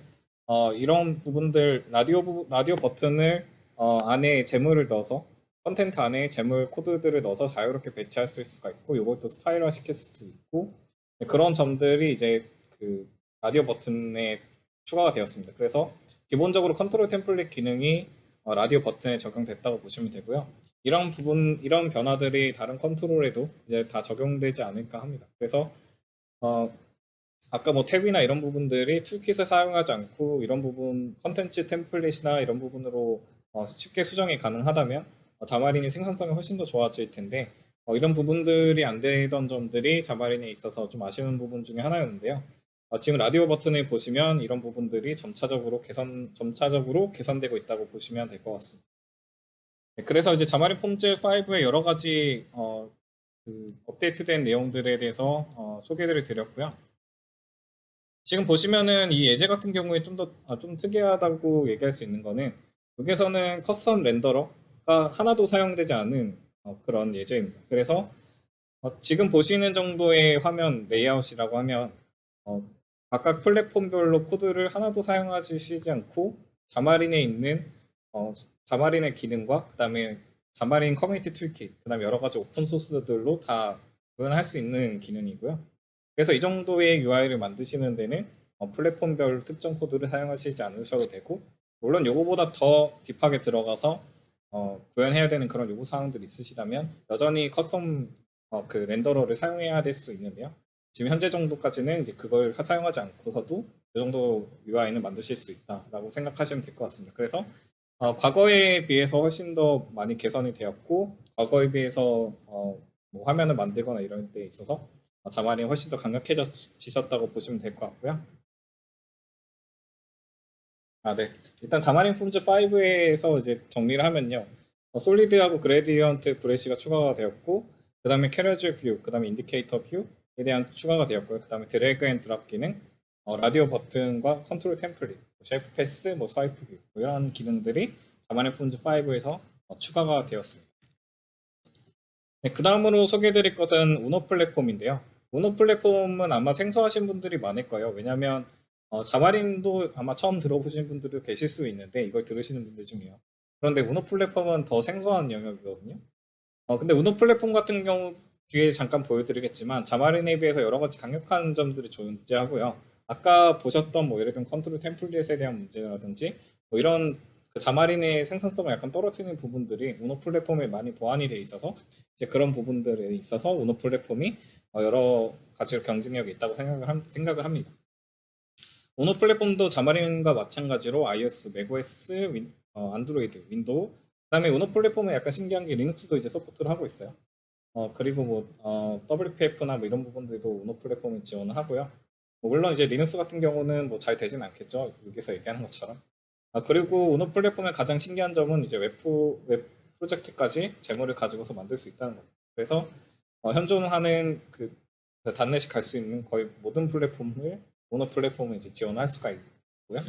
A: 이런 부분들 라디오 버튼을 안에 재물을 넣어서 컨텐트 안에 재물 코드들을 넣어서 자유롭게 배치할 수 있을 수가 있고 이것도 스타일화 시킬 수도 있고 네, 그런 점들이 이제 그 라디오 버튼에 추가가 되었습니다. 그래서 기본적으로 컨트롤 템플릿 기능이 라디오 버튼에 적용됐다고 보시면 되고요. 이런 변화들이 다른 컨트롤에도 이제 다 적용되지 않을까 합니다. 그래서 아까 뭐 탭이나 이런 부분들이 툴킷을 사용하지 않고 이런 부분 컨텐츠 템플릿이나 이런 부분으로 쉽게 수정이 가능하다면 자마린이 생산성이 훨씬 더 좋아질 텐데 이런 부분들이 안 되던 점들이 자마린에 있어서 좀 아쉬운 부분 중에 하나였는데요. 지금 라디오 버튼을 보시면 이런 부분들이 점차적으로 개선되고 있다고 보시면 될 것 같습니다. 네, 그래서 이제 자마린 폼즈 5의 여러 가지 그 업데이트된 내용들에 대해서 소개를 드렸고요. 지금 보시면은 이 예제 같은 경우에 좀 특이하다고 얘기할 수 있는 거는 여기서는 커스텀 렌더러가 하나도 사용되지 않은 그런 예제입니다. 그래서 지금 보시는 정도의 화면 레이아웃이라고 하면 각각 플랫폼별로 코드를 하나도 사용하시지 않고 자마린에 있는 자마린의 기능과 그다음에 자마린 커뮤니티 툴킷, 그다음에 여러 가지 오픈 소스들로 다 구현할 수 있는 기능이고요. 그래서 이 정도의 UI를 만드시는 데는 플랫폼별 특정 코드를 사용하시지 않으셔도 되고 물론 요거보다 더 딥하게 들어가서 구현해야 되는 그런 요구 사항들이 있으시다면 여전히 커스텀 그 렌더러를 사용해야 될 수 있는데요. 지금 현재 정도까지는 이제 그걸 사용하지 않고서도 이 정도 UI는 만드실 수 있다라고 생각하시면 될 것 같습니다. 그래서 과거에 비해서 훨씬 더 많이 개선이 되었고 과거에 비해서 뭐 화면을 만들거나 이런 데 있어서 자만이 훨씬 더 강력해지셨다고 보시면 될 것 같고요. 네. 일단 자마린 폼즈 5에서 이제 정리를 하면요. 솔리드하고 그레디언트 브레시가 추가가 되었고, 그 다음에 캐러즈 뷰, 그 다음에 인디케이터 뷰에 대한 추가가 되었고요. 그 다음에 드래그 앤 드랍 기능, 라디오 버튼과 컨트롤 템플릿, 쉐이프 패스, 뭐 스와이프 뷰, 뭐 이런 기능들이 자마린 폼즈 5에서 추가가 되었습니다. 네, 그 다음으로 소개해드릴 것은 우노 플랫폼인데요. 우노 플랫폼은 아마 생소하신 분들이 많을 거예요. 왜냐하면 자마린도 아마 처음 들어보신 분들도 계실 수 있는데 이걸 들으시는 분들 중에요. 그런데 우노 플랫폼은 더 생소한 영역이거든요. 근데 우노 플랫폼 같은 경우 뒤에 잠깐 보여드리겠지만 자마린에 비해서 여러 가지 강력한 점들이 존재하고요. 아까 보셨던 뭐 예를 들면 컨트롤 템플릿에 대한 문제라든지 뭐 이런 그 자마린의 생산성을 약간 떨어뜨리는 부분들이 우노 플랫폼에 많이 보완이 돼 있어서 이제 그런 부분들에 있어서 우노 플랫폼이 여러 가지로 경쟁력이 있다고 생각을 합니다. 우노 플랫폼도 자마린과 마찬가지로 iOS, macOS, 안드로이드, 윈도우 그다음에 우노 플랫폼은 약간 신기한 게 리눅스도 이제 서포트를 하고 있어요. 그리고 WPF나 뭐 이런 부분들도 우노 플랫폼을 지원을 하고요. 물론 이제 리눅스 같은 경우는 뭐 잘 되진 않겠죠. 여기서 얘기하는 것처럼. 그리고 우노 플랫폼의 가장 신기한 점은 이제 웹 프로젝트까지 제모를 가지고서 만들 수 있다는 겁니다. 그래서 현존하는 그 단넷이 갈 수 있는 거의 모든 플랫폼을 우노 플랫폼을 이제 지원할 수가 있고요.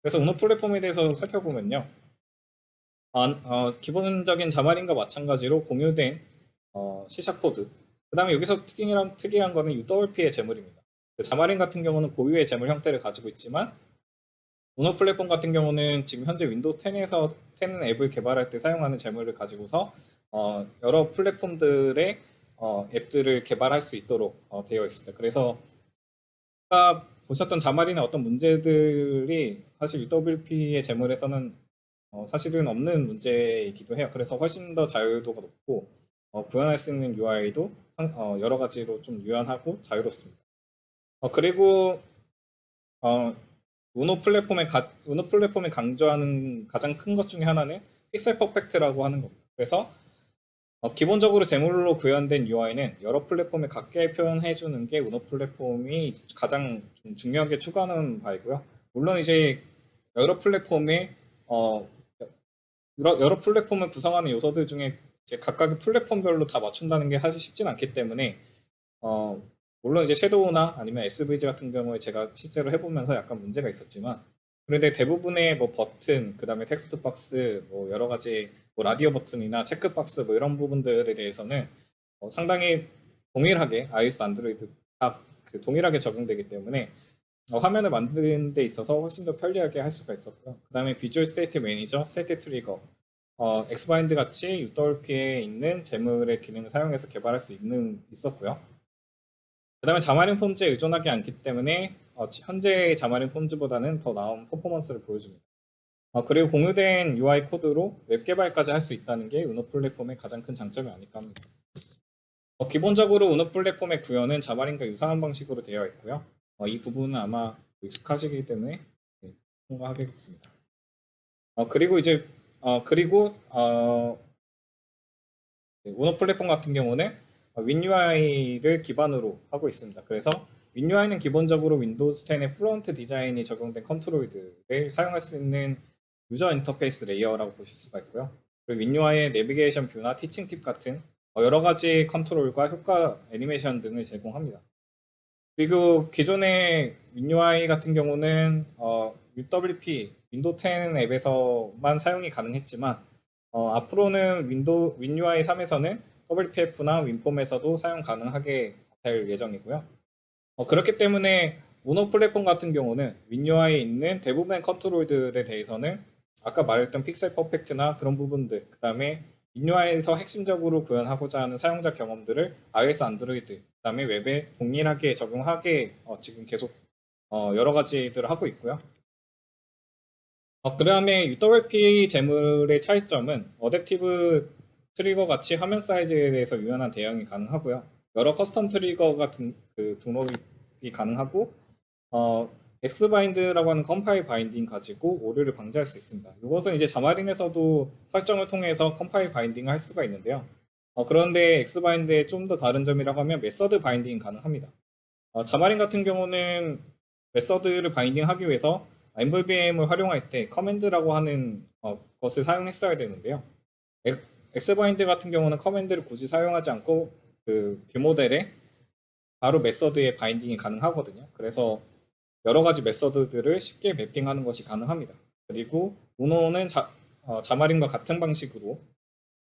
A: 그래서 우노 플랫폼에 대해서 살펴보면요. 기본적인 자마린과 마찬가지로 공유된 C# 코드. 그 다음에 여기서 특이한 거는 UWP의 재물입니다. 그 자마린 같은 경우는 고유의 재물 형태를 가지고 있지만 우노 플랫폼 같은 경우는 지금 현재 윈도우 10 앱을 개발할 때 사용하는 재물을 가지고서 여러 플랫폼들의 앱들을 개발할 수 있도록 되어 있습니다. 그래서 아까 보셨던 자마린의 어떤 문제들이 사실 UWP의 재물에서는 사실은 없는 문제이기도 해요. 그래서 훨씬 더 자유도가 높고 구현할 수 있는 UI도 여러 가지로 좀 유연하고 자유롭습니다. 그리고 우노 플랫폼에 강조하는 가장 큰 것 중에 하나는 픽셀 퍼펙트라고 하는 겁니다. 그래서 기본적으로 제물로 구현된 UI는 여러 플랫폼에 각게 표현해주는 게 우노 플랫폼이 가장 좀 중요하게 추구하는 바이고요. 물론 이제 여러 플랫폼에 여러 플랫폼을 구성하는 요소들 중에 이제 각각의 플랫폼별로 다 맞춘다는 게 사실 쉽진 않기 때문에 물론 이제 섀도우나 아니면 SVG 같은 경우에 제가 실제로 해보면서 약간 문제가 있었지만 그런데 대부분의 뭐 버튼, 그 다음에 텍스트 박스, 뭐 여러 가지 뭐 라디오 버튼이나 체크 박스 뭐 이런 부분들에 대해서는 상당히 동일하게 iOS, 안드로이드 다 그 동일하게 적용되기 때문에 화면을 만드는 데 있어서 훨씬 더 편리하게 할 수가 있었고요. 그 다음에 비주얼 스테이트 매니저, 스테이트 트리거, 엑스바인드 같이 UWP에 있는 재물의 기능을 사용해서 개발할 수 있었고요. 그 다음에 자마린 폼즈에 의존하지 않기 때문에 현재의 자마린 폼즈보다는 더 나은 퍼포먼스를 보여줍니다. 그리고 공유된 UI 코드로 웹 개발까지 할 수 있다는 게 우노 플랫폼의 가장 큰 장점이 아닐까 합니다. 기본적으로 우노 플랫폼의 구현은 자마린과 유사한 방식으로 되어 있고요. 이 부분은 아마 익숙하시기 때문에 네, 통과하겠습니다. 그리고 이제 우노 플랫폼 같은 경우는 WinUI를 기반으로 하고 있습니다. 그래서 WinUI는 기본적으로 윈도우즈 10의 프론트 디자인이 적용된 컨트롤들을 사용할 수 있는 유저 인터페이스 레이어라고 보실 수가 있고요. 그리고 WinUI의 내비게이션 뷰나 티칭 팁 같은 여러 가지 컨트롤과 효과 애니메이션 등을 제공합니다. 그리고 기존의 WinUI 같은 경우는 UWP, 윈도우 10 앱에서만 사용이 가능했지만 앞으로는 WinUI 3에서는 WPF나 윈폼에서도 사용 가능하게 될 예정이고요. 그렇기 때문에 모노 플랫폼 같은 경우는 WinUI에 있는 대부분의 컨트롤들에 대해서는 아까 말했던 픽셀 퍼펙트나 그런 부분들, 그 다음에 WinUI에서 핵심적으로 구현하고자 하는 사용자 경험들을 iOS, 안드로이드, 그 다음에 웹에 동일하게 적용하게 지금 계속 여러 가지들을 하고 있고요. 그 다음에 UWP 재물의 차이점은 어댑티브 트리거 같이 화면 사이즈에 대해서 유연한 대응이 가능하고요. 여러 커스텀 트리거 같은 등록이 가능하고 엑스바인드라고 하는 컴파일 바인딩 가지고 오류를 방지할 수 있습니다. 이것은 이제 자마린에서도 설정을 통해서 컴파일 바인딩을 할 수가 있는데요. 그런데 엑스바인드의 좀 더 다른 점이라고 하면 메서드 바인딩이 가능합니다. 자마린 같은 경우는 메서드를 바인딩하기 위해서 MVVM을 활용할 때 커맨드라고 하는 것을 사용했어야 되는데요. 엑스바인드 같은 경우는 커맨드를 굳이 사용하지 않고 그 뷰모델에 바로 메서드의 바인딩이 가능하거든요. 그래서 여러 가지 메서드들을 쉽게 매핑하는 것이 가능합니다. 그리고 우노는 자마린과 같은 방식으로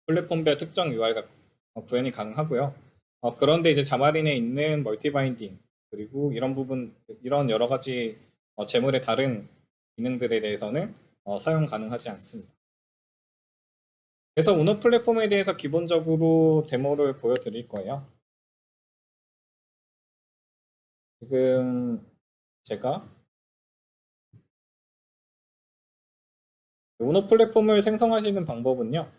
A: 플랫폼별 특정 UI가 구현이 가능하고요. 그런데 이제 자마린에 있는 멀티 바인딩 그리고 이런 여러 가지 재물의 다른 기능들에 대해서는 사용 가능하지 않습니다. 그래서 우노 플랫폼에 대해서 기본적으로 데모를 보여드릴 거예요. 지금 제가 우노 플랫폼을 생성하시는 방법은요.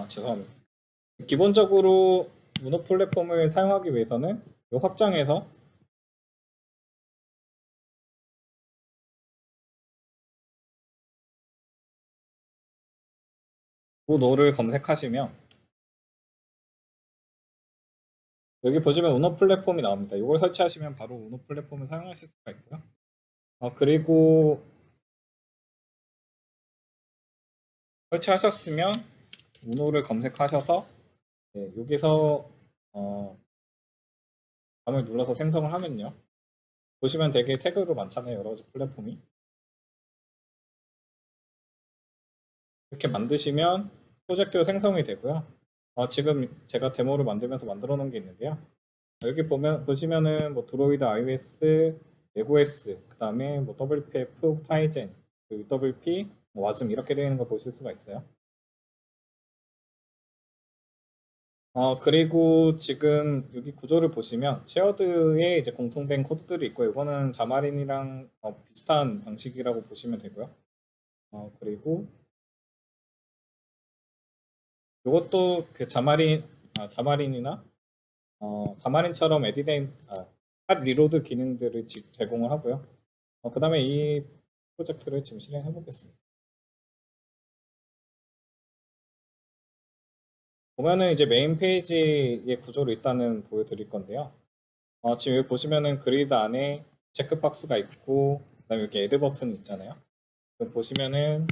A: 죄송합니다. 기본적으로 우노 플랫폼을 사용하기 위해서는 이 확장에서 우노를 검색하시면 여기 보시면 우노 플랫폼이 나옵니다. 이걸 설치하시면 바로 우노 플랫폼을 사용하실 수가 있고요. 그리고 설치하셨으면 우노를 검색하셔서 여기서 밤을 눌러서 생성을 하면요. 보시면 되게 태그로 많잖아요. 여러 가지 플랫폼이. 이렇게 만드시면 프로젝트가 생성이 되고요. 지금 제가 데모를 만들면서 만들어 놓은 게 있는데요. 여기 보시면은 뭐 드로이드, iOS, macOS, 그 다음에 뭐 WPF, 타이젠, WP, 뭐 와즘 이렇게 되어 있는 거 보실 수가 있어요. 그리고 지금 여기 구조를 보시면 쉐어드에 이제 공통된 코드들이 있고 이거는 자마린이랑 비슷한 방식이라고 보시면 되고요. 그리고 이것도 그 자마린이나 자마린처럼 핫 리로드 기능들을 제공을 하고요. 그 다음에 이 프로젝트를 지금 실행해 보겠습니다. 보면은 이제 메인 페이지의 구조를 일단은 보여드릴 건데요. 지금 여기 보시면은 그리드 안에 체크박스가 있고, 그다음에 여기 애드 버튼 있잖아요. 보시면은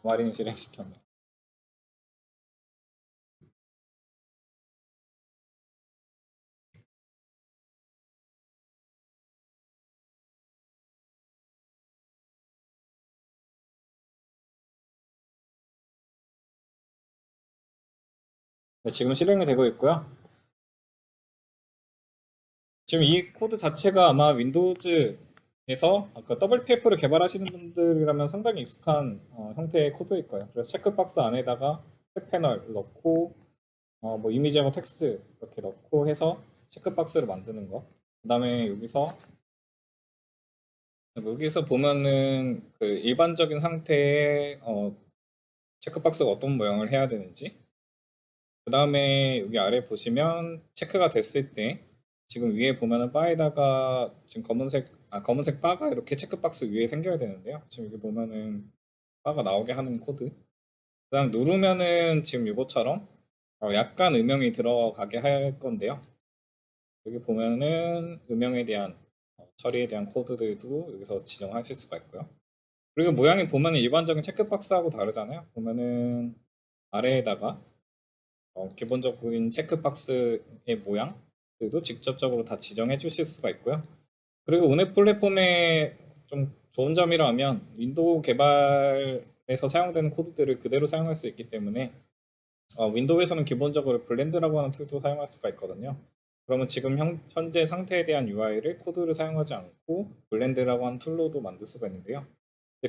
A: 자마린 실행시켰네. 네, 지금 실행이 되고 있고요. 지금 이 코드 자체가 아마 윈도우즈에서 아까 WPF를 개발하시는 분들이라면 상당히 익숙한 형태의 코드일 거예요. 그래서 체크박스 안에다가 탭 패널 넣고 뭐 이미지하고 텍스트 이렇게 넣고 해서 체크박스를 만드는 거. 그다음에 여기서 보면은 그 일반적인 상태의 체크박스가 어떤 모양을 해야 되는지. 그 다음에 여기 아래 보시면 체크가 됐을 때 지금 위에 보면은 바에다가 지금 검은색 바가 이렇게 체크박스 위에 생겨야 되는데요. 지금 여기 보면은 바가 나오게 하는 코드. 그 다음 누르면은 지금 이것처럼 약간 음영이 들어가게 할 건데요. 여기 보면은 음영에 대한 처리에 대한 코드들도 여기서 지정하실 수가 있고요. 그리고 모양이 보면 일반적인 체크박스하고 다르잖아요. 보면은 아래에다가 기본적인 체크박스의 모양들도 직접적으로 다 지정해 주실 수가 있고요. 그리고 운앱 플랫폼의 좀 좋은 점이라면 윈도우 개발에서 사용되는 코드들을 그대로 사용할 수 있기 때문에 윈도우에서는 기본적으로 블렌드라고 하는 툴도 사용할 수가 있거든요. 그러면 지금 현재 상태에 대한 UI를 코드를 사용하지 않고 블렌드라고 하는 툴로도 만들 수가 있는데요.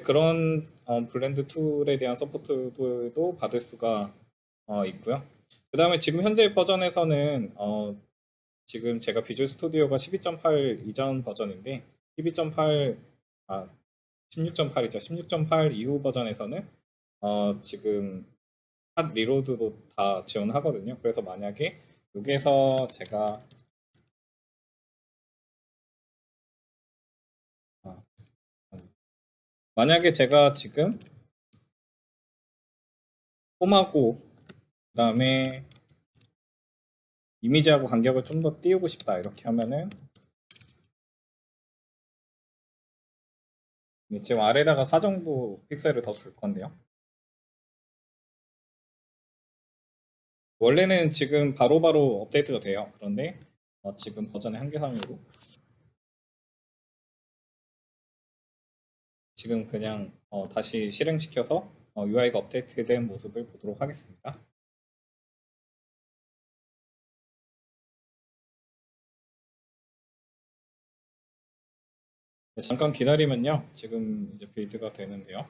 A: 그런 블렌드 툴에 대한 서포트도 받을 수가 있고요. 그 다음에 지금 현재 버전에서는 지금 제가 비주얼 스튜디오가 12.8 이전 버전인데 12.8 16.8이죠. 16.8 이후 버전에서는 지금 핫 리로드도 다 지원하거든요. 그래서 만약에 여기에서 제가 아, 만약에 제가 지금 홈하고 그다음에 이미지하고 간격을 좀 더 띄우고 싶다 이렇게 하면은 지금 아래다가 4 정도 픽셀을 더 줄 건데요. 원래는 지금 바로바로 업데이트가 돼요. 그런데 지금 버전의 한계상으로 지금 그냥 다시 실행시켜서 UI가 업데이트된 모습을 보도록 하겠습니다. 네, 잠깐 기다리면요. 지금 이제 빌드가 되는데요.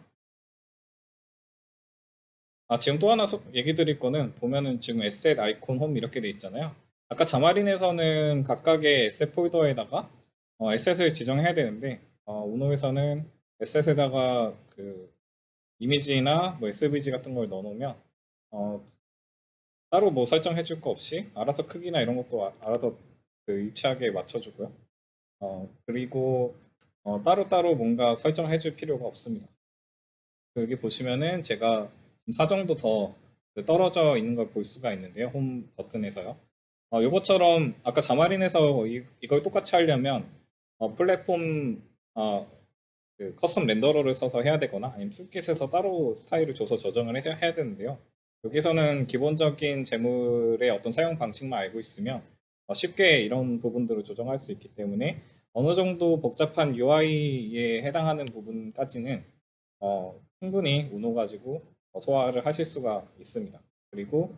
A: 지금 또 하나 얘기 드릴 거는 보면은 지금 에셋, 아이콘, 홈 이렇게 돼 있잖아요. 아까 자마린에서는 각각의 에셋 폴더에다가 에셋을 지정해야 되는데 우노에서는 에셋에다가 그 이미지나 뭐 SVG 같은 걸 넣어놓으면 따로 뭐 설정해 줄 거 없이 알아서 크기나 이런 것도 알아서 그 일치하게 맞춰주고요. 그리고 따로따로 뭔가 설정해 줄 필요가 없습니다. 여기 보시면은 제가 좀 사정도 더 떨어져 있는 걸 볼 수가 있는데요. 홈 버튼에서요. 요것처럼 아까 자마린에서 이걸 똑같이 하려면 플랫폼 그 커스텀 렌더러를 써서 해야 되거나 아니면 툴킷에서 따로 스타일을 줘서 조정을 해야 되는데요. 여기서는 기본적인 재물의 어떤 사용 방식만 알고 있으면 쉽게 이런 부분들을 조정할 수 있기 때문에 어느 정도 복잡한 UI에 해당하는 부분까지는 충분히 우노 가지고 소화를 하실 수가 있습니다. 그리고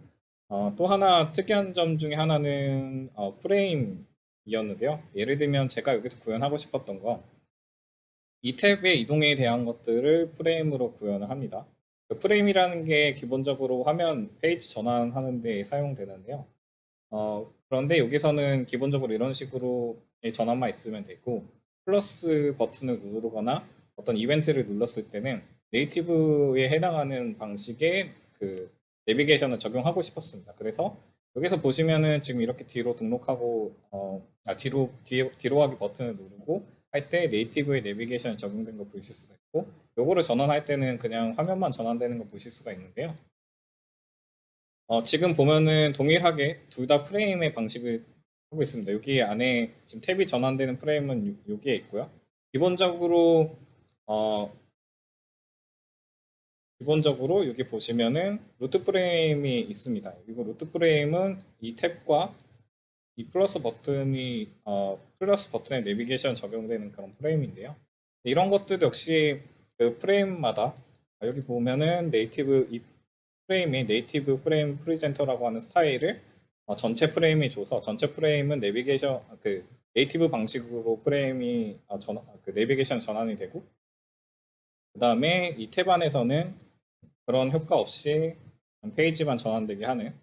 A: 또 하나 특이한 점 중에 하나는 프레임이었는데요. 예를 들면 제가 여기서 구현하고 싶었던 거 이 탭의 이동에 대한 것들을 프레임으로 구현을 합니다. 그 프레임이라는 게 기본적으로 화면 페이지 전환하는 데 사용되는데요. 그런데 여기서는 기본적으로 이런 식으로 전환만 있으면 되고 플러스 버튼을 누르거나 어떤 이벤트를 눌렀을 때는 네이티브에 해당하는 방식의 그 내비게이션을 적용하고 싶었습니다. 그래서 여기서 보시면은 지금 이렇게 뒤로 등록하고 뒤로 가기 버튼을 누르고 할 때 네이티브의 내비게이션 적용된 거 보실 수가 있고 요거를 전환할 때는 그냥 화면만 전환되는 거 보실 수가 있는데요. 지금 보면은 동일하게 둘 다 프레임의 방식을 하고 있습니다. 여기 안에 지금 탭이 전환되는 프레임은 여기에 있고요. 기본적으로 어, 기본적으로 여기 보시면은 루트 프레임이 있습니다. 그리고 루트 프레임은 이 탭과 이 플러스 버튼에 내비게이션 적용되는 그런 프레임인데요. 이런 것들 역시 그 프레임마다 여기 보면은 이 프레임이 네이티브 프레임 프리젠터라고 하는 스타일을 전체 프레임에 줘서 전체 프레임은 내비게이션 그 네이티브 방식으로 프레임이 그 내비게이션 전환이 되고 그 다음에 이 탭 안에서는 그런 효과 없이 페이지만 전환되게 하는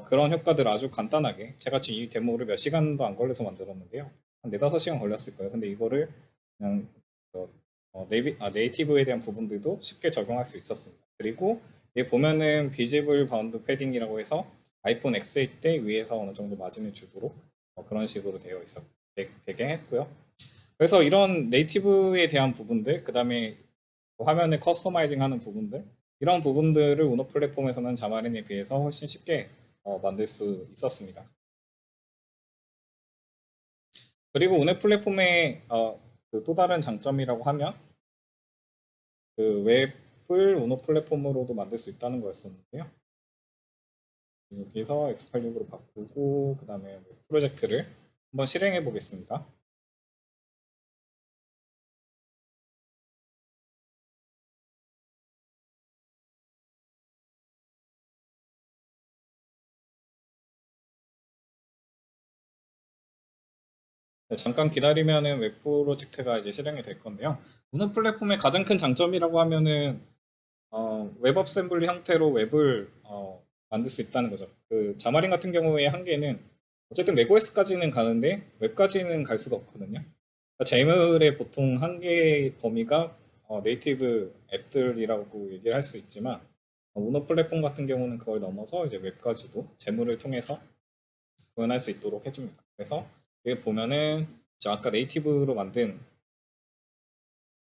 A: 그런 효과들 아주 간단하게 제가 지금 이 데모를 몇 시간도 안 걸려서 만들었는데요. 한 4~5시간 걸렸을 거예요. 근데 이거를 그냥 네이티브에 대한 부분들도 쉽게 적용할 수 있었습니다. 그리고 여기 보면은 비지블 바운드 패딩이라고 해서 아이폰 X8 때 위에서 어느 정도 마진을 주도록 그런 식으로 되게 했고요. 그래서 이런 네이티브에 대한 부분들, 그 다음에 화면을 커스터마이징 하는 부분들, 이런 부분들을 우노 플랫폼에서는 자마린에 비해서 훨씬 쉽게 만들 수 있었습니다. 그리고 우노 플랫폼의 그또 다른 장점이라고 하면 그 웹을 우노 플랫폼으로도 만들 수 있다는 거였었는데요. 여기서 X86으로 바꾸고 그 다음에 프로젝트를 한번 실행해 보겠습니다. 네, 잠깐 기다리면은 웹 프로젝트가 이제 실행이 될 건데요. 우노 플랫폼의 가장 큰 장점이라고 하면은 웹 어셈블리 형태로 웹을 만들 수 있다는 거죠. 그 자마린 같은 경우의 한계는 어쨌든 맥OS까지는 가는데 웹까지는 갈 수가 없거든요. 그러니까 재물의 보통 한계 범위가 네이티브 앱들이라고 얘기를 할 수 있지만 우노 플랫폼 같은 경우는 그걸 넘어서 이제 웹까지도 재물을 통해서 구현할 수 있도록 해줍니다. 그래서 여기 보면은 저 아까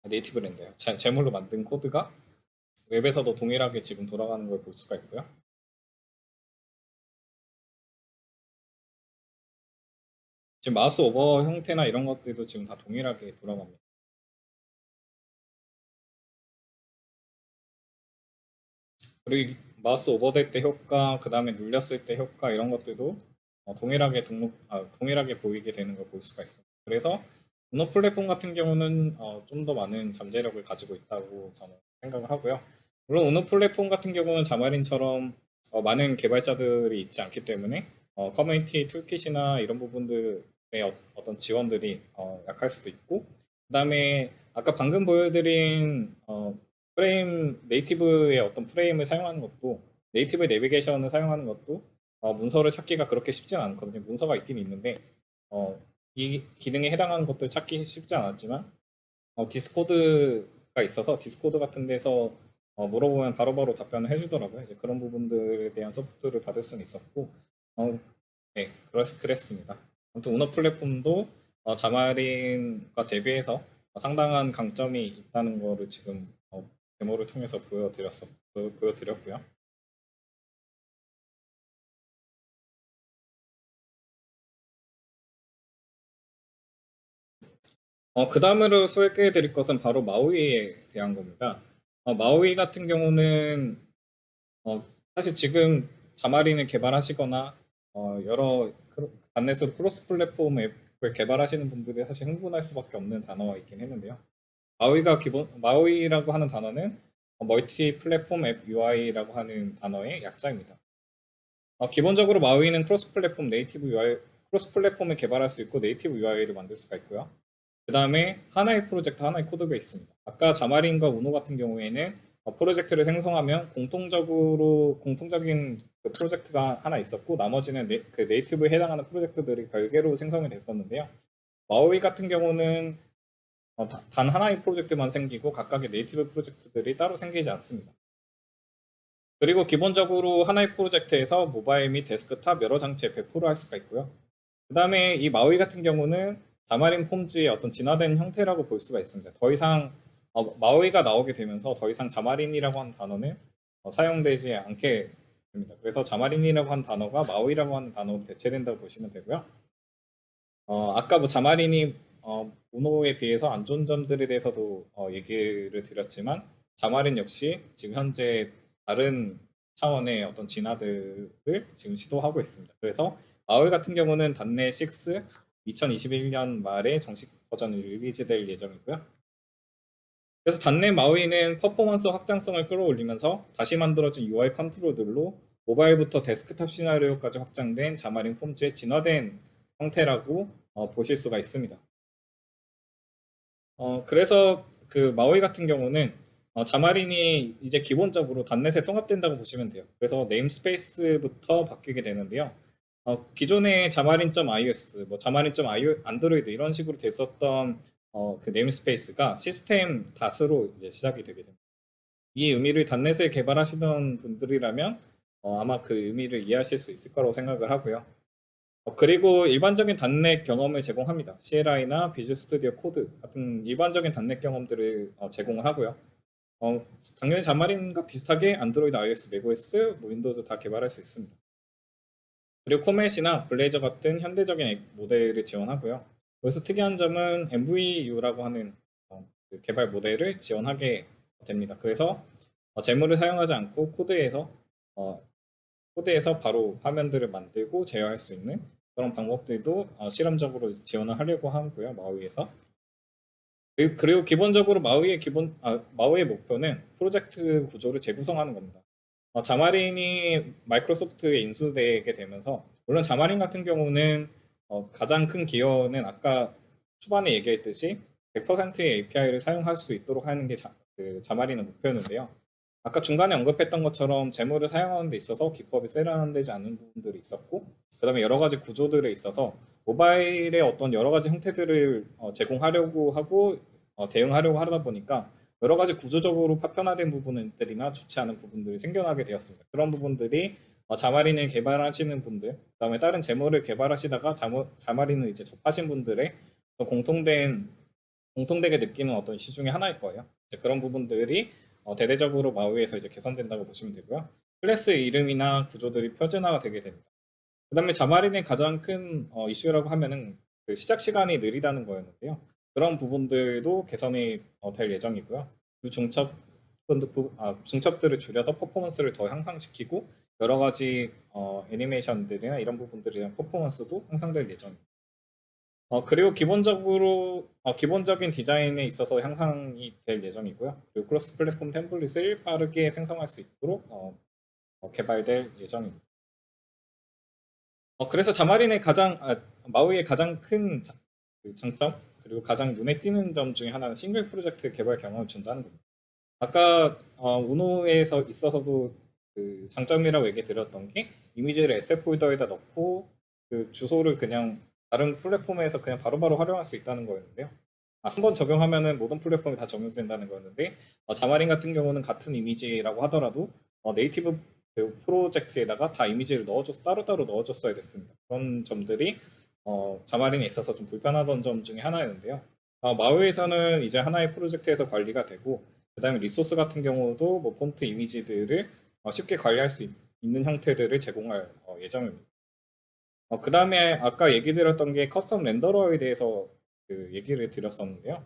A: 네이티브랜드요. 재물로 만든 코드가 웹에서도 동일하게 지금 돌아가는 걸 볼 수가 있고요. 지금 마우스 오버 형태나 이런 것들도 지금 다 동일하게 돌아갑니다. 그리고 마우스 오버될 때 효과, 그 다음에 눌렸을 때 효과 이런 것들도 동일하게 보이게 되는 걸 볼 수가 있어요. 그래서 우노 플랫폼 같은 경우는 좀 더 많은 잠재력을 가지고 있다고 저는 생각을 하고요. 물론 우노 플랫폼 같은 경우는 자마린처럼 많은 개발자들이 있지 않기 때문에 커뮤니티 툴킷이나 이런 부분들의 어떤 지원들이 약할 수도 있고 그 다음에 아까 방금 보여드린 네이티브의 어떤 프레임을 사용하는 것도 네이티브의 내비게이션을 사용하는 것도 문서를 찾기가 그렇게 쉽지는 않거든요. 문서가 있긴 있는데 이 기능에 해당하는 것들 찾기 쉽지 않았지만 디스코드가 있어서 디스코드 같은 데서 물어보면 바로바로 답변을 해주더라고요. 이제 그런 부분들에 대한 서포트를 받을 수는 있었고 네, 그랬습니다. 아무튼 우너 플랫폼도 자마린과 대비해서 상당한 강점이 있다는 거를 지금 데모를 통해서 보여드렸고요. 그 다음으로 소개해 드릴 것은 바로 마우이에 대한 겁니다. 마우이 같은 경우는 사실 지금 자마린을 개발하시거나 여러 단넷으로 크로스 플랫폼 앱을 개발하시는 분들이 사실 흥분할 수밖에 없는 단어가 있긴 했는데요. 마우이라고 하는 단어는 멀티 플랫폼 앱 UI라고 하는 단어의 약자입니다. 기본적으로 마우이는 크로스 플랫폼 네이티브 UI, 크로스 플랫폼을 개발할 수 있고 네이티브 UI를 만들 수가 있고요. 그 다음에 하나의 프로젝트, 하나의 코드가 있습니다. 아까 자마린과 우노 같은 경우에는 프로젝트를 생성하면 공통적인 그 프로젝트가 하나 있었고 나머지는 그 네이티브에 해당하는 프로젝트들이 별개로 생성이 됐었는데요. 마우이 같은 경우는 단 하나의 프로젝트만 생기고 각각의 네이티브 프로젝트들이 따로 생기지 않습니다. 그리고 기본적으로 하나의 프로젝트에서 모바일 및 데스크탑 여러 장치에 100%할 수가 있고요. 그 다음에 이 마우이 같은 경우는 자마린 폼즈의 어떤 진화된 형태라고 볼 수가 있습니다. 더 이상 마우이가 나오게 되면서 더 이상 자마린이라고 하는 단어는 사용되지 않게 됩니다. 그래서 자마린이라고 하는 단어가 마우이라고 하는 단어로 대체된다고 보시면 되고요. 아까 뭐 자마린이 우노에 비해서 안 좋은 점들에 대해서도 얘기를 드렸지만 자마린 역시 지금 현재 다른 차원의 어떤 진화들을 지금 시도하고 있습니다. 그래서 마울 같은 경우는 단내 6 2021년 말에 정식 버전이 릴리즈될 예정이고요. 그래서 단내 마우이는 퍼포먼스 확장성을 끌어올리면서 다시 만들어진 UI 컨트롤들로 모바일부터 데스크탑 시나리오까지 확장된 자마린 폼즈의 진화된 형태라고 보실 수가 있습니다. 그래서 그 마우이 같은 경우는 자마린이 이제 기본적으로 단넷에 통합된다고 보시면 돼요. 그래서 네임스페이스부터 바뀌게 되는데요. 기존의 자마린.ios, 뭐 자마린.안드로이드 이런 식으로 됐었던 그 네임스페이스가 시스템 닷으로 이제 시작이 되게 됩니다. 이 의미를 단넷에 개발하시던 분들이라면 아마 그 의미를 이해하실 수 있을 거라고 생각을 하고요. 그리고 일반적인 단넷 경험을 제공합니다. CLI나 비주얼 스튜디오 코드 같은 일반적인 단넷 경험들을 제공을 하고요. 당연히 자마린과 비슷하게 안드로이드, iOS, macOS, 뭐 윈도우즈 다 개발할 수 있습니다. 그리고 코멧이나 블레이저 같은 현대적인 앱 모델을 지원하고요. 여기서 특이한 점은 MVU라고 하는 그 개발 모델을 지원하게 됩니다. 그래서 재물을 사용하지 않고 코드에서 바로 화면들을 만들고 제어할 수 있는 그런 방법들도 실험적으로 지원을 하려고 하고요. 마우이에서. 그리고 기본적으로 마우이의 목표는 프로젝트 구조를 재구성하는 겁니다. 자마린이 마이크로소프트에 인수되게 되면서 물론 자마린 같은 경우는 가장 큰 기여는 아까 초반에 얘기했듯이 100%의 API를 사용할 수 있도록 하는 게 자마린의 목표였는데요. 아까 중간에 언급했던 것처럼 재무를 사용하는 데 있어서 기법이 세련되지 않은 부분들이 있었고 그 다음에 여러 가지 구조들에 있어서 모바일의 어떤 여러 가지 형태들을 제공하려고 하고 대응하려고 하다 보니까 여러 가지 구조적으로 파편화된 부분들이나 좋지 않은 부분들이 생겨나게 되었습니다. 그런 부분들이 자마린을 개발하시는 분들, 그다음에 다른 재무를 개발하시다가 자마린을 이제 접하신 분들의 공통되게 느끼는 어떤 이슈 중에 하나일 거예요. 그런 부분들이 대대적으로 마우이에서 이제 개선된다고 보시면 되고요. 클래스 이름이나 구조들이 표준화가 되게 됩니다. 그다음에 자마린의 가장 큰 이슈라고 하면은 그 시작 시간이 느리다는 거였는데요. 그런 부분들도 개선이 될 예정이고요. 그 중첩들을 줄여서 퍼포먼스를 더 향상시키고 여러 가지 애니메이션들이나 이런 부분들에 대한 퍼포먼스도 향상될 예정입니다. 그리고 기본적인 디자인에 있어서 향상이 될 예정이고요. 그리고 크로스 플랫폼 템플릿을 빠르게 생성할 수 있도록 개발될 예정입니다. 그래서 마우이의 가장 큰 그 장점 그리고 가장 눈에 띄는 점 중에 하나는 싱글 프로젝트 개발 경험을 준다는 겁니다. 아까 우노에서 있어서도 그 장점이라고 얘기 드렸던 게 이미지를 SF 폴더에다 넣고 그 주소를 그냥 다른 플랫폼에서 그냥 바로바로 활용할 수 있다는 거였는데요. 한 번 적용하면은 모든 플랫폼에 다 적용된다는 거였는데 자마린 같은 경우는 같은 이미지라고 하더라도 네이티브 그 프로젝트에다가 다 이미지를 따로따로 넣어줬어야 됐습니다. 그런 점들이 자마린에 있어서 좀 불편하던 점 중에 하나였는데요. 마우이에서는 이제 하나의 프로젝트에서 관리가 되고, 그다음에 리소스 같은 경우도 뭐 폰트 이미지들을 쉽게 관리할 수 있는 형태들을 제공할 예정입니다. 그다음에 아까 얘기 드렸던 게 커스텀 렌더러에 대해서 그 얘기를 드렸었는데요.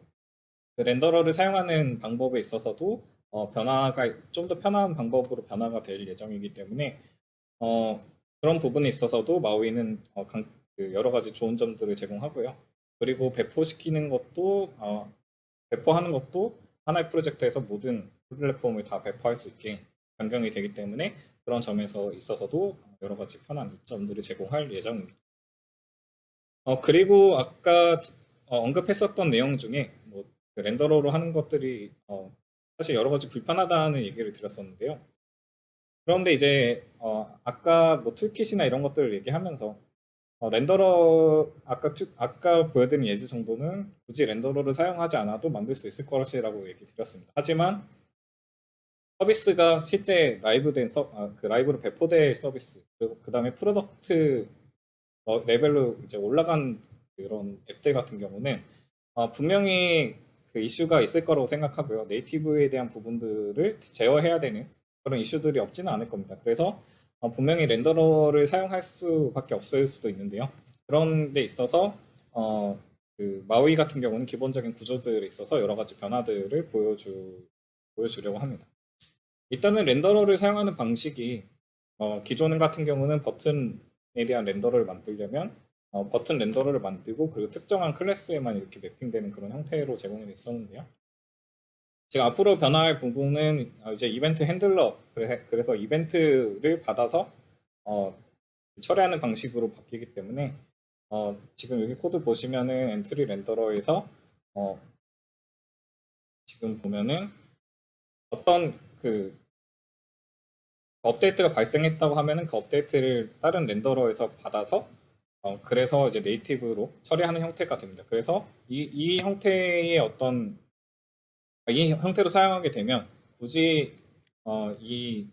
A: 그 렌더러를 사용하는 방법에 있어서도 변화가 좀 더 편한 방법으로 변화가 될 예정이기 때문에 그런 부분에 있어서도 마우이는 그 여러 가지 좋은 점들을 제공하고요. 그리고 배포시키는 것도 배포하는 것도 하나의 프로젝트에서 모든 플랫폼을 다 배포할 수 있게 변경이 되기 때문에 그런 점에서 있어서도 여러 가지 편한 이점들을 제공할 예정입니다. 그리고 아까 언급했었던 내용 중에 뭐그 렌더러로 하는 것들이 사실 여러 가지 불편하다는 얘기를 드렸었는데요. 그런데 이제 아까 뭐 툴킷이나 이런 것들을 얘기하면서 렌더러 아까 보여드린 예시 정도는 굳이 렌더러를 사용하지 않아도 만들 수 있을 것이라고 얘기 드렸습니다. 하지만 서비스가 실제 그 라이브로 배포될 서비스 그리고 그 다음에 프로덕트 레벨로 이제 올라간 그런 앱들 같은 경우는 분명히 그 이슈가 있을 거라고 생각하고요. 네이티브에 대한 부분들을 제어해야 되는 그런 이슈들이 없지는 않을 겁니다. 그래서 분명히 렌더러를 사용할 수밖에 없을 수도 있는데요. 그런 데 있어서 그 마우이 같은 경우는 기본적인 구조들에 있어서 여러 가지 변화들을 보여주려고 합니다. 일단은 렌더러를 사용하는 방식이 기존 같은 경우는 버튼에 대한 렌더러를 만들려면 버튼 렌더러를 만들고 그리고 특정한 클래스에만 이렇게 매핑되는 그런 형태로 제공이 됐었는데요. 지금 앞으로 변화할 부분은 이제 이벤트 핸들러 그래서 이벤트를 받아서 처리하는 방식으로 바뀌기 때문에 지금 여기 코드 보시면은 엔트리 렌더러에서 지금 보면은 어떤 그 업데이트가 발생했다고 하면은 그 업데이트를 다른 렌더러에서 받아서 그래서 이제 네이티브로 처리하는 형태가 됩니다. 그래서 이 형태의 이 형태로 사용하게 되면 굳이 이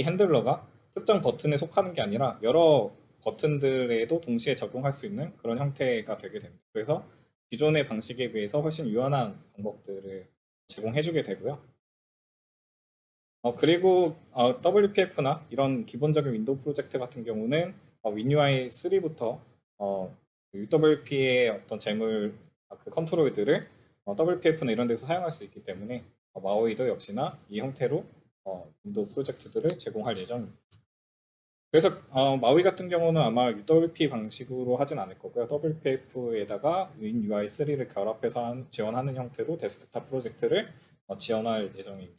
A: 핸들러가 특정 버튼에 속하는 게 아니라 여러 버튼들에도 동시에 적용할 수 있는 그런 형태가 되게 됩니다. 그래서 기존의 방식에 비해서 훨씬 유연한 방법들을 제공해주게 되고요. 그리고 WPF나 이런 기본적인 윈도우 프로젝트 같은 경우는 WinUI 3부터 UWP의 어떤 그 컨트롤들을 WPF나 이런 데서 사용할 수 있기 때문에 마우이도 역시나 이 형태로 윈도우 프로젝트들을 제공할 예정입니다. 그래서 마우이 같은 경우는 아마 UWP 방식으로 하진 않을 거고요. WPF에다가 WinUI 3를 결합해서 지원하는 형태로 데스크탑 프로젝트를 지원할 예정입니다.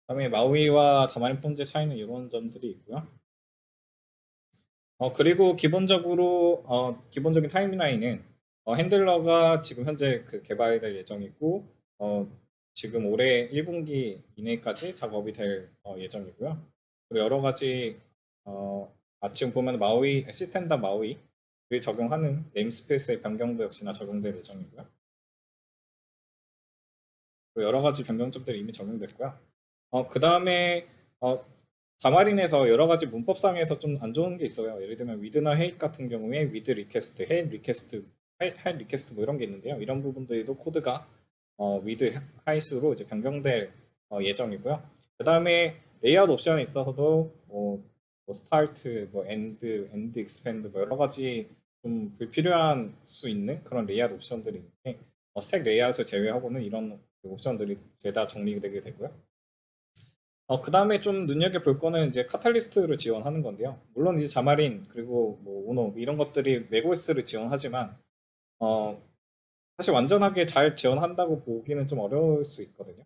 A: 그다음에 마우이와 자마린 폰즈의 차이는 이런 점들이 있고요. 그리고 기본적인 타임라인은 핸들러가 지금 현재 그 개발될 예정이고 지금 올해 1분기 이내까지 작업이 될 예정이고요. 그리고 여러 가지 지금 보면 마우이 시스템단 마우이를 적용하는 네임스페이스의 변경도 역시나 적용될 예정이고요. 그리고 여러 가지 변경점들이 이미 적용됐고요. 그 다음에 자마린에서 여러 가지 문법상에서 좀 안 좋은 게 있어요. 예를 들면 위드나 헤이 같은 경우에 위드 리퀘스트, 헤이 리퀘스트, 할 리퀘스트 뭐 이런 게 있는데요. 이런 부분들도 코드가 위드 하이스로 이제 변경될 예정이고요. 그 다음에 레이아웃 옵션에 있어서도 뭐 스타트, 뭐 엔드 익스펜드 뭐 여러 가지 좀 불필요한 수 있는 그런 레이아웃 옵션들이 있는데 스택 레이아웃을 제외하고는 이런 옵션들이 죄다 정리되게 되고요. 그 다음에 좀 눈여겨볼 거는 이제 카탈리스트를 지원하는 건데요. 물론 이제 자마린 그리고 뭐 오노 이런 것들이 맥OS를 지원하지만 사실 완전하게 잘 지원한다고 보기는 좀 어려울 수 있거든요.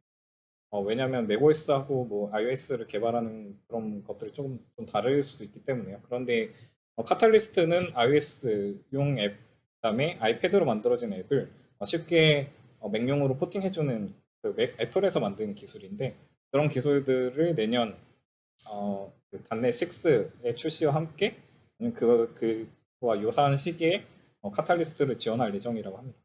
A: 왜냐하면 맥OS하고 뭐 iOS를 개발하는 그런 것들이 조금 좀 다를 수 있기 때문에요. 그런데 카탈리스트는 iOS용 앱, 그다음에 아이패드로 만들어진 앱을 쉽게 맥용으로 포팅해주는 그 애플에서 만든 기술인데 그런 기술들을 내년 그 단내 6의 출시와 함께 그와 유사한 시기에 카탈리스트를 지원할 예정이라고 합니다.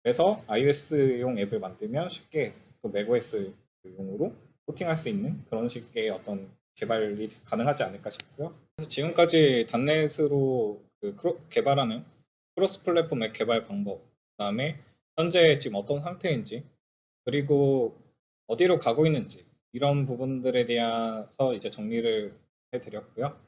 A: 그래서 iOS용 앱을 만들면 쉽게 또 macOS용으로 포팅할 수 있는 그런 식의 어떤 개발이 가능하지 않을까 싶고요. 그래서 지금까지 단넷으로 개발하는 크로스 플랫폼 앱 개발 방법, 그다음에 현재 지금 어떤 상태인지, 그리고 어디로 가고 있는지 이런 부분들에 대해서 이제 정리를 해드렸고요.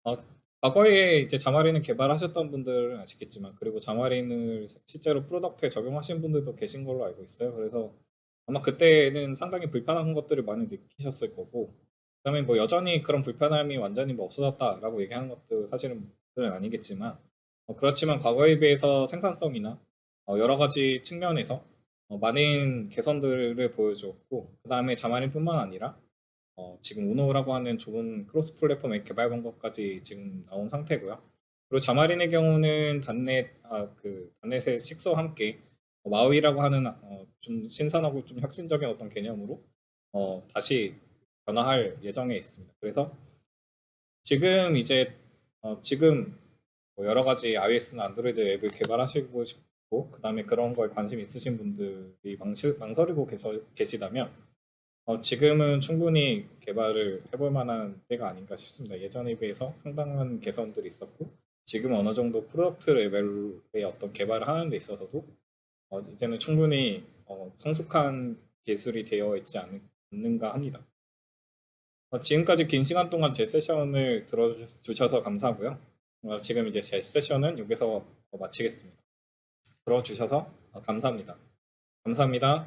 A: 어, 과거에 이제 자마린을 개발하셨던 분들은 아시겠지만, 그리고 자마린을 실제로 프로덕트에 적용하신 분들도 계신 걸로 알고 있어요. 그래서 아마 그때는 상당히 불편한 것들을 많이 느끼셨을 거고, 그다음에 뭐 여전히 그런 불편함이 완전히 뭐 없어졌다라고 얘기하는 것도 사실은 아니겠지만, 그렇지만 과거에 비해서 생산성이나 여러 가지 측면에서 많은 개선들을 보여주었고, 그다음에 자마린뿐만 아니라 지금 우노라고 하는 좋은 크로스 플랫폼 앱 개발 방법까지 지금 나온 상태고요. 그리고 자마린의 경우는 단넷의 식스와 함께 마우이라고 하는 좀 신선하고 좀 혁신적인 어떤 개념으로 다시 변화할 예정에 있습니다. 그래서 지금 이제 지금 뭐 여러 가지 iOS나 안드로이드 앱을 개발하시고 싶고, 그다음에 그런 거에 관심 있으신 분들이 망설이고 계시다면 지금은 충분히 개발을 해볼 만한 때가 아닌가 싶습니다. 예전에 비해서 상당한 개선들이 있었고, 지금 어느 정도 프로덕트 레벨의 어떤 개발을 하는 데 있어서도 이제는 충분히 성숙한 기술이 되어 있지 않는가 합니다. 지금까지 긴 시간 동안 제 세션을 들어주셔서 감사하고요. 지금 이제 제 세션은 여기서 마치겠습니다. 들어주셔서 감사합니다. 감사합니다.